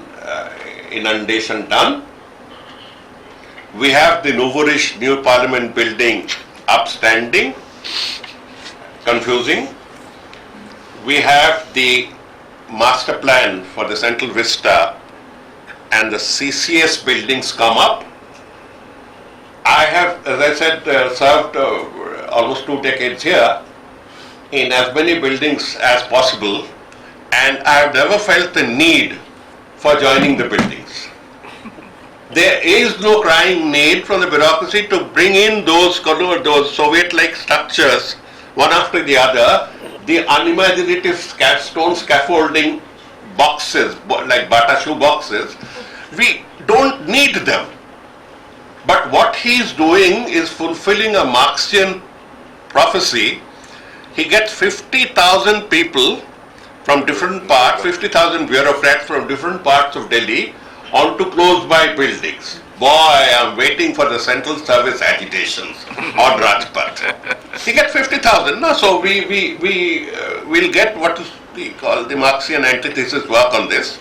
[SPEAKER 6] inundation done. We have the Novorish New Parliament building upstanding, confusing. We have the master plan for the Central Vista and the CCS buildings come up. I have, as I said, served almost 2 decades here in as many buildings as possible, and I have never felt the need for joining the buildings. There is no crying need from the bureaucracy to bring in those Soviet-like structures one after the other, the unimaginative stone scaffolding boxes, like Bata shoe boxes. We don't need them. But what he is doing is fulfilling a Marxian prophecy. He gets 50,000 people from different parts, 50,000 bureaucrats from different parts of Delhi onto close-by buildings. Boy, I'm waiting for the central service agitations on Rajpath. He gets 50,000, no? So we'll get what is called the Marxian antithesis work on this.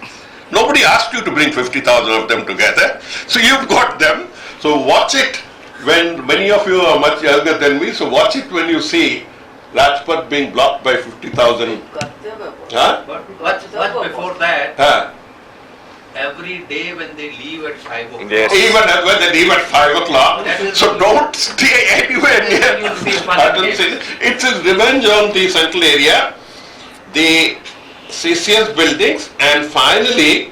[SPEAKER 6] Nobody asked you to bring 50,000 of them together, so you've got them. So watch it when many of you are much younger than me, so watch it when you see Rajpath being blocked by 50,000. Huh?
[SPEAKER 4] But before that, every day when they leave at 5 o'clock.
[SPEAKER 3] Yes.
[SPEAKER 6] Even when they leave at 5 o'clock, so don't stay anywhere near. It's his revenge on the central area, the CCS buildings, and finally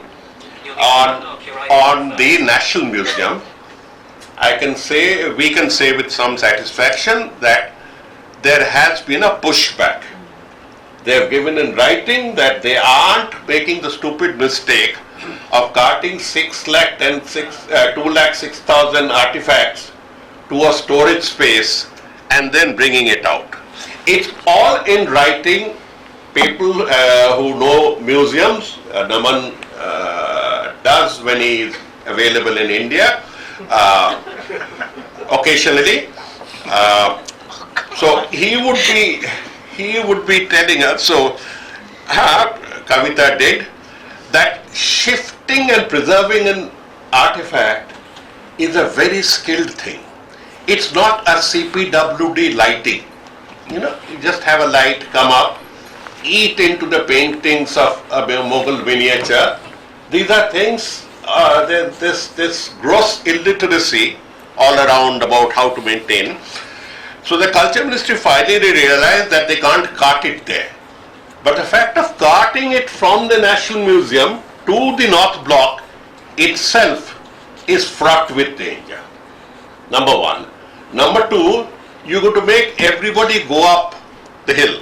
[SPEAKER 6] on the National Museum. We can say with some satisfaction that there has been a pushback. They have given in writing that they aren't making the stupid mistake of carting 2,06,000 artifacts to a storage space and then bringing it out. It's all in writing. People who know museums, Naman does when he is available in India, occasionally. So he would be telling us, so Kavita did, that shifting and preserving an artifact is a very skilled thing. It's not a CPWD lighting. You just have a light come up, eat into the paintings of a Mughal miniature. These are things, this gross illiteracy all around about how to maintain. So the Culture Ministry finally realized that they can't cart it there. But the fact of carting it from the National Museum to the North Block itself is fraught with danger. Number one. Number two, you got to make everybody go up the hill.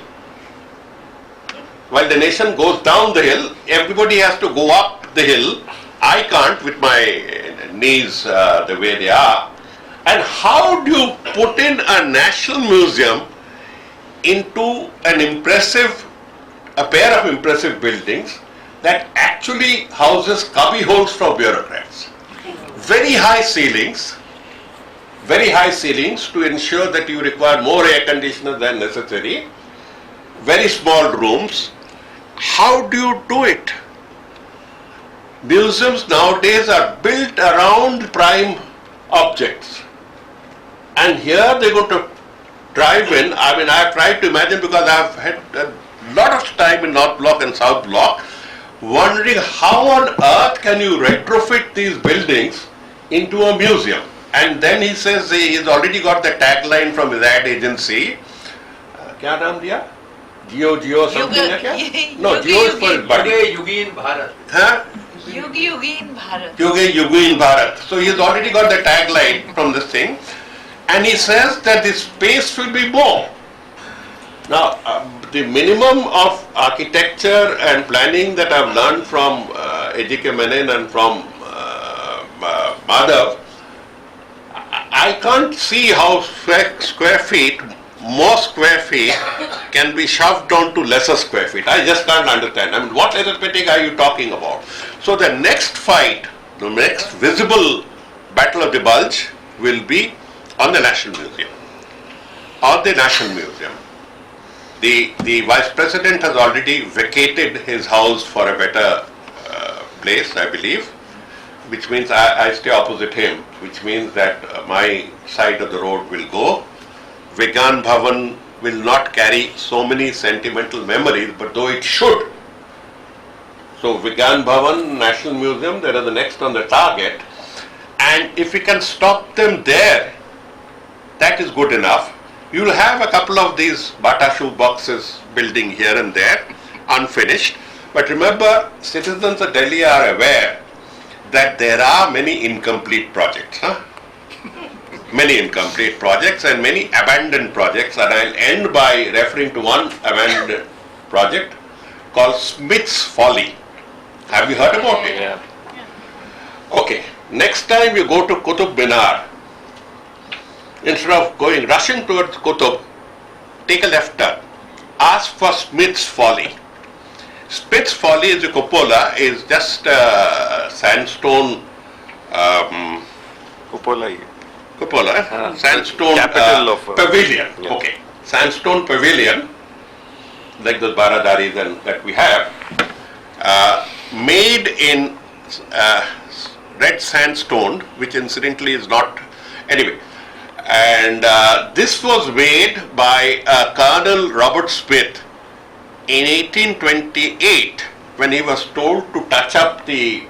[SPEAKER 6] While the nation goes down the hill, everybody has to go up the hill. I can't with my knees the way they are. And how do you put in a national museum into a pair of impressive buildings that actually houses cubby holes for bureaucrats? Very high ceilings to ensure that you require more air conditioners than necessary, very small rooms. How do you do it? Museums nowadays are built around prime objects. And here they're going to drive in. I mean, I've tried to imagine, because I've had a lot of time in North Block and South Block, wondering how on earth can you retrofit these buildings into a museum. And then he says he's already got the tagline from his ad agency. Kya naam diya? Geo something like that? No, Geo is for his buddy.
[SPEAKER 4] Yugi in Bharat.
[SPEAKER 6] Huh?
[SPEAKER 5] Yugi in Bharat.
[SPEAKER 6] Yugi in Bharat. So he's already got the tagline from this thing. And he says that the space will be more. Now, the minimum of architecture and planning that I've learned from A.G.K. Menon and from Madhav, I can't see how more square feet can be shoved onto lesser square feet. I just can't understand. I mean, what arithmetic are you talking about? So the next fight, the next visible battle of the bulge will be on the National Museum. On the National Museum. The Vice President has already vacated his house for a better place, I believe, which means I stay opposite him, which means that my side of the road will go. Vigyan Bhavan will not carry so many sentimental memories, but though it should. So Vigyan Bhavan, National Museum, they are the next on the target. And if we can stop them there, that is good enough. You will have a couple of these Bata shoe boxes building here and there, unfinished. But remember, citizens of Delhi are aware that there are many incomplete projects. Many incomplete projects and many abandoned projects. And I'll end by referring to one abandoned project called Smith's Folly. Have you heard about it?
[SPEAKER 3] Yeah.
[SPEAKER 6] Okay. Next time you go to Qutub Minar, instead of rushing towards Qutub, take a left turn. Ask for Smith's Folly. Smith's Folly is a cupola, is just a sandstone sandstone
[SPEAKER 3] Capital of
[SPEAKER 6] pavilion.
[SPEAKER 3] Yeah.
[SPEAKER 6] Okay, sandstone pavilion, like those baradaris and that we have, made in red sandstone, which incidentally is not, anyway. And this was made by Colonel Robert Smith in 1828, when he was told to touch up the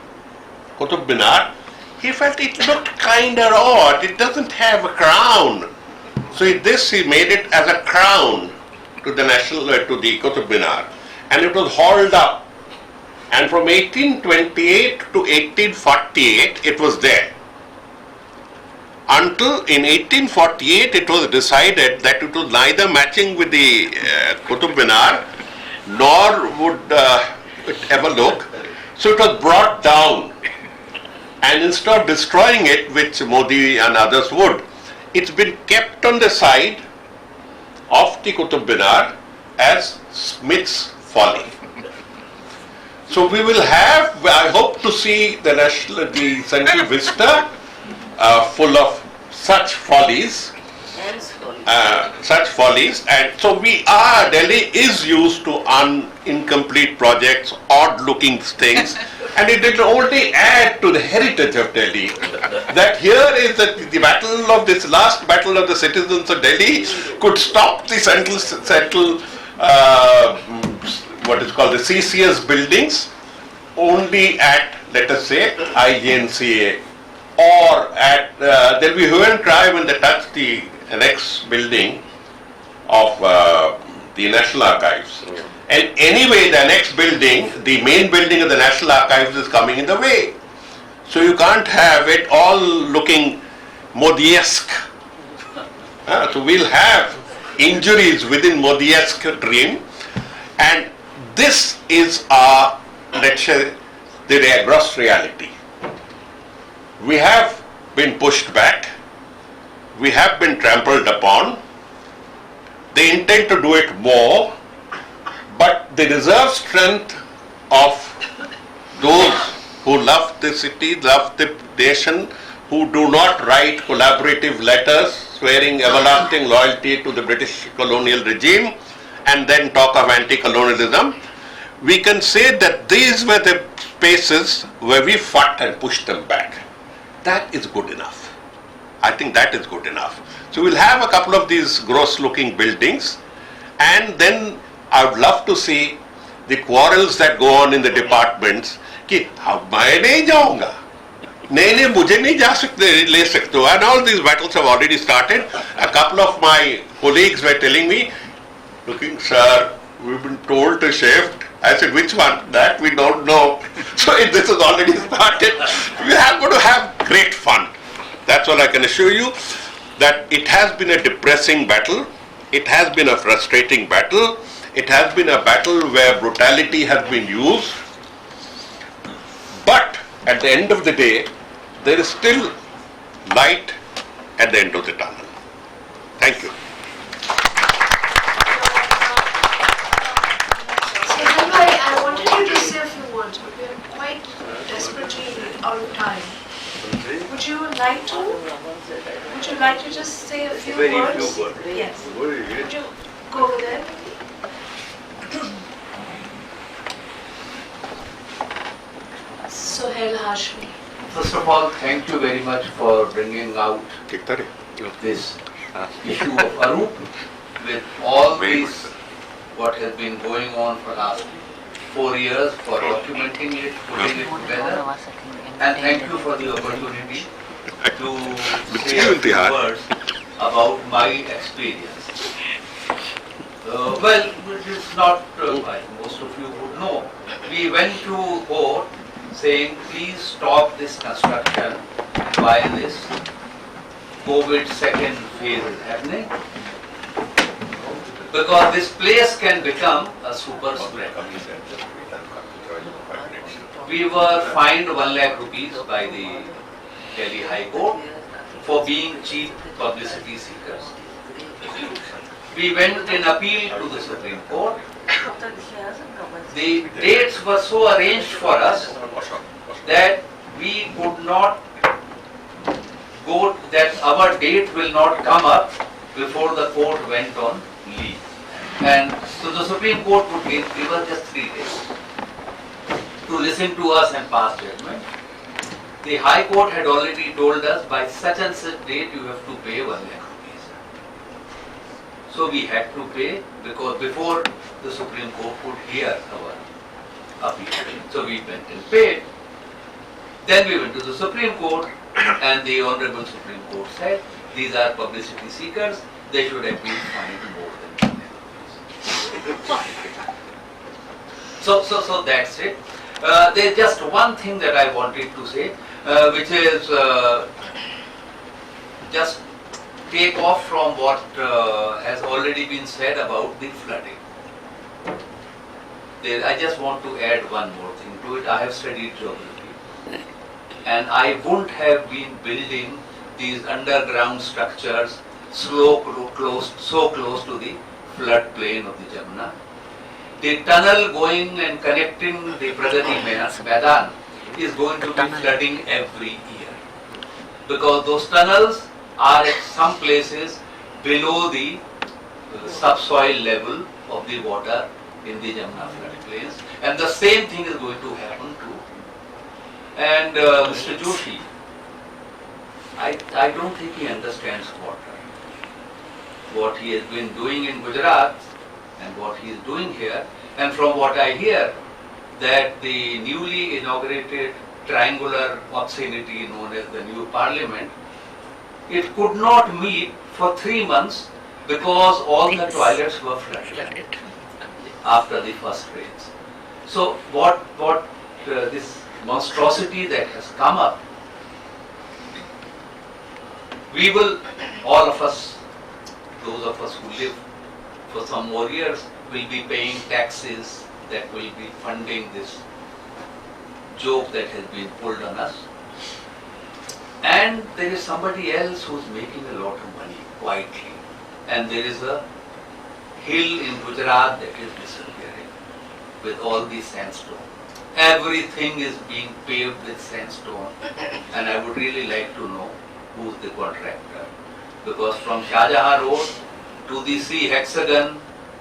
[SPEAKER 6] Qutub Minar. He felt it looked kind of odd, it doesn't have a crown. So he made it as a crown to the to the Qutub Minar, and it was hauled up. And from 1828 to 1848, it was there. Until in 1848, it was decided that it was neither matching with the Qutub Minar nor would it ever look. So it was brought down, and instead of destroying it, which Modi and others would, it's been kept on the side of the Qutub Minar as Smith's Folly. So we will have, I hope to see the Central Vista full of such follies, and so Delhi is used to incomplete projects, odd looking things, and it will only add to the heritage of Delhi. That here is the battle of this last battle of the citizens of Delhi could stop the central what is called the CCS buildings only at, let us say, IJNCA, or at, there will be hue and cry when they touch the Annexe building of the National Archives. And anyway, the Annexe building, the main building of the National Archives is coming in the way. So you can't have it all looking Modi-esque. So we'll have injuries within Modi-esque dream, and this is our, let's say, the gross reality. We have been pushed back, we have been trampled upon, they intend to do it more, but the reserve strength of those who love the city, love the nation, who do not write collaborative letters swearing everlasting loyalty to the British colonial regime and then talk of anti-colonialism, we can say that these were the spaces where we fought and pushed them back. That is good enough. I think that is good enough. So we'll have a couple of these gross looking buildings, and then I would love to see the quarrels that go on in the departments कि मैं नहीं जाऊंगा, नहीं मुझे नहीं जा सकते ले सकते हो, and all these battles have already started. A couple of my colleagues were telling me, looking, sir, we've been told to shift. I said, which one? That we don't know. So this has already started. We are going to have great fun. That's all I can assure you, that it has been a depressing battle, it has been a frustrating battle, it has been a battle where brutality has been used, but at the end of the day, there is still light at the end of the tunnel. Thank you.
[SPEAKER 1] I wanted you to say a few words, but we are quite desperately out of time. Would you like to just say a few words? Yes. Would you go over there? Sohail Hashmi.
[SPEAKER 4] First of all, thank you very much for bringing out this issue of AROOP with all these, what has been going on for last 4 years, for documenting it, putting it together. And thank you for the opportunity to say a few words about my experience. Well, it is not, most of you would know. We went to court saying, please stop this construction while this COVID second phase is happening, because this place can become a super spreader. We were fined 1 lakh rupees by the Delhi High Court for being cheap publicity seekers. We went in appeal to the Supreme Court. The dates were so arranged for us that we could not go, that our date will not come up before the court went on leave. And so the Supreme Court would give us just 3 days to listen to us and pass judgment. The High Court had already told us by such and such date you have to pay 1 lakh rupees. So we had to pay, because before the Supreme Court could hear our appeal. So we went and paid. Then we went to the Supreme Court, and the Honorable Supreme Court said, these are publicity seekers, they should have been fined more than 1 lakh rupees. So that's it. There's just one thing that I wanted to say, which is just take off from what has already been said about the flooding. I just want to add one more thing to it. I have studied geography, and I wouldn't have been building these underground structures so close to the floodplain of the Jamuna. The tunnel going and connecting the Pragati Maidan is going to be flooding every year, because those tunnels are at some places below the subsoil level of the water in the Jamuna floodplains, and the same thing is going to happen too. And Mr. Joshi, I don't think he understands water. What he has been doing in Gujarat and what he is doing here, and from what I hear, that the newly inaugurated triangular obscenity known as the new parliament, it could not meet for 3 months because all the toilets were flooded after the first rains. So what this monstrosity that has come up, we will, all of us, those of us who live for some more years, will be paying taxes that will be funding this joke that has been pulled on us. And there is somebody else who's making a lot of money quietly. And there is a hill in Gujarat that is disappearing with all the sandstone. Everything is being paved with sandstone, and I would really like to know who's the contractor. Because from Shah Jahan Road to the sea hexagon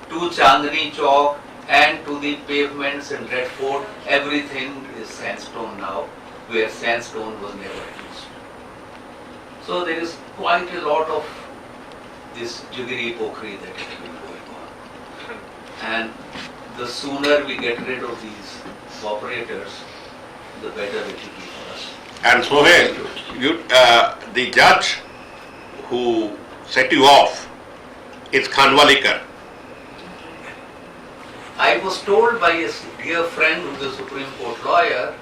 [SPEAKER 4] to Chandni Chowk and to the pavements in Red Fort, everything is sandstone now, where sandstone was never used. So there is quite a lot of this jiggery pokery that has been going on. And the sooner we get rid of these operators, the better it will be for us.
[SPEAKER 6] And Sohail, the judge who set you off is Khanwalikar.
[SPEAKER 4] I was told by a dear friend who is a Supreme Court lawyer,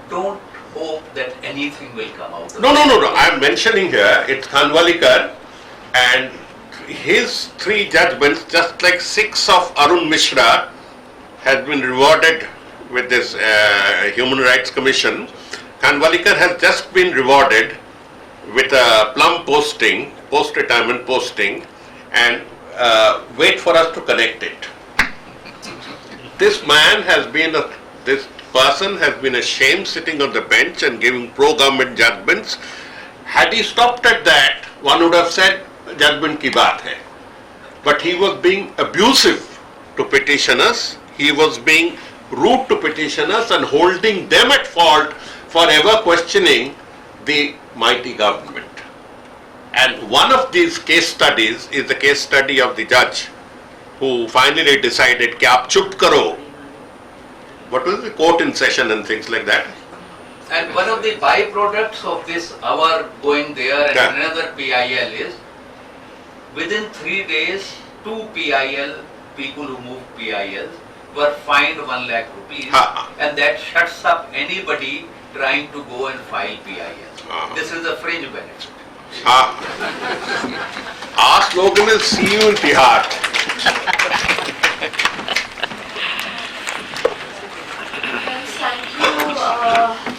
[SPEAKER 4] don't hope that anything will come out of
[SPEAKER 6] No.
[SPEAKER 4] it.
[SPEAKER 6] I am mentioning here, it's Khanwalikar, and his 3 judgments, just like 6 of Arun Mishra, has been rewarded with this Human Rights Commission. Khanwalikar has just been rewarded with a plum posting, post-retirement posting, and wait for us to connect it. This man has been, this person has been ashamed sitting on the bench and giving pro-government judgments. Had he stopped at that, one would have said, judgment ki baat hai. But he was being abusive to petitioners, he was being rude to petitioners and holding them at fault for ever questioning the mighty government. And one of these case studies is the case study of the judge who finally decided ki aap chup karo. What was the court in session and things like that?
[SPEAKER 4] And one of the byproducts of this our going there and another PIL is, within 3 days, 2 PIL, people who moved PILs, were fined 1 lakh rupees, and that shuts up anybody trying to go and file PILs. This is a fringe benefit.
[SPEAKER 6] Our slogan is see you in Tihar.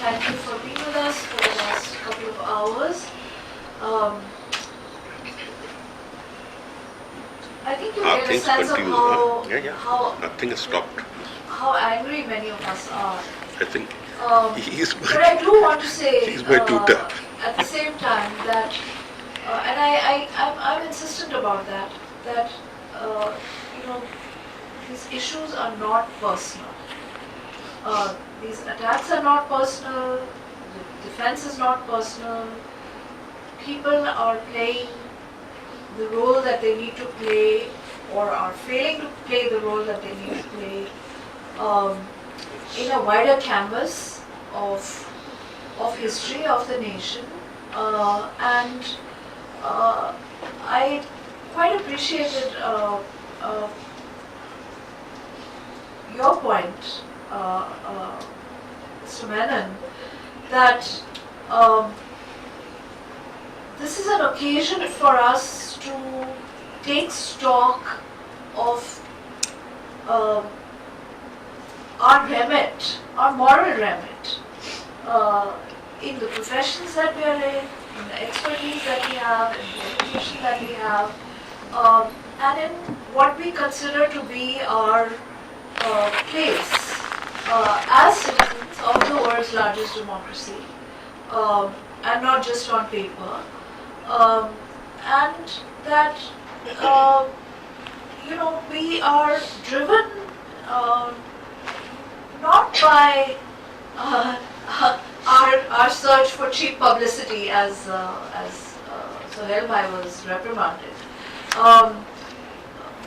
[SPEAKER 1] Thank you for being with us for the last couple of hours. I think you get a sense of how
[SPEAKER 6] Nothing has stopped.
[SPEAKER 1] how angry many of us are.
[SPEAKER 6] I think
[SPEAKER 1] But I do want to say
[SPEAKER 6] he's my tutor.
[SPEAKER 1] at the same time that, and I'm insistent about that, these issues are not personal. These attacks are not personal, the defense is not personal. People are playing the role that they need to play or are failing to play the role that they need to play in a wider canvas of history of the nation. And I quite appreciated your point, Mr. Menon, that this is an occasion for us to take stock of our remit, our moral remit, in the professions that we are in the expertise that we have, in the education that we have, and in what we consider to be our place as citizens of the world's largest democracy, and not just on paper, and that we are driven not by our search for cheap publicity, as Sohail Bhai was reprimanded,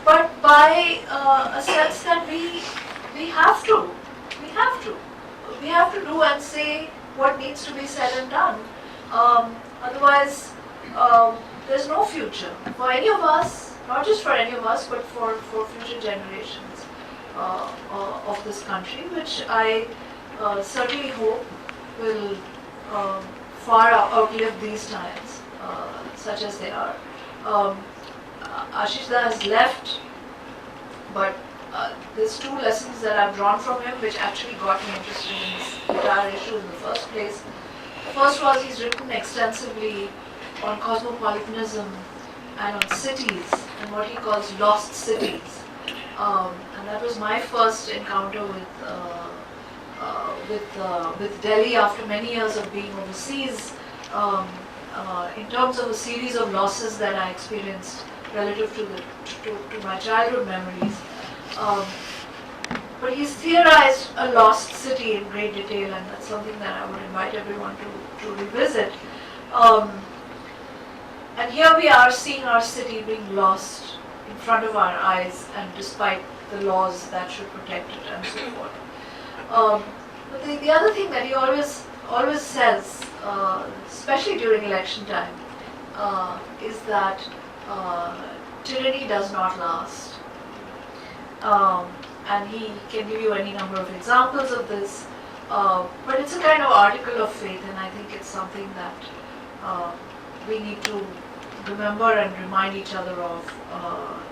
[SPEAKER 1] but by a sense that we have to do and say what needs to be said and done. Otherwise, there's no future for any of us, not just for any of us, but for future generations of this country, which I certainly hope will far outlive these times, such as they are. Ashish has left, but there's two lessons that I've drawn from him which actually got me interested in this entire issue in the first place. The first was he's written extensively on cosmopolitanism and on cities and what he calls lost cities. And that was my first encounter with Delhi after many years of being overseas, in terms of a series of losses that I experienced relative to my childhood memories. But he's theorized a lost city in great detail, and that's something that I would invite everyone to revisit. And here we are seeing our city being lost in front of our eyes, and despite the laws that should protect it and so forth. But the other thing that he always says, especially during election time, is that tyranny does not last. And he can give you any number of examples of this, but it's a kind of article of faith, and I think it's something that we need to remember and remind each other of,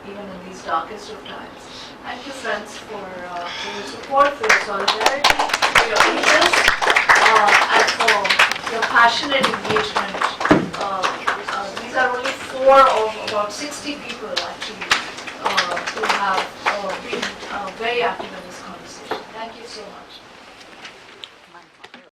[SPEAKER 1] even in these darkest of times. Thank you, friends, for your support, for your solidarity, for your interest, and for your passionate engagement. These are only 4 of about 60 people, actually, who have been very active in this conversation. Thank you so much.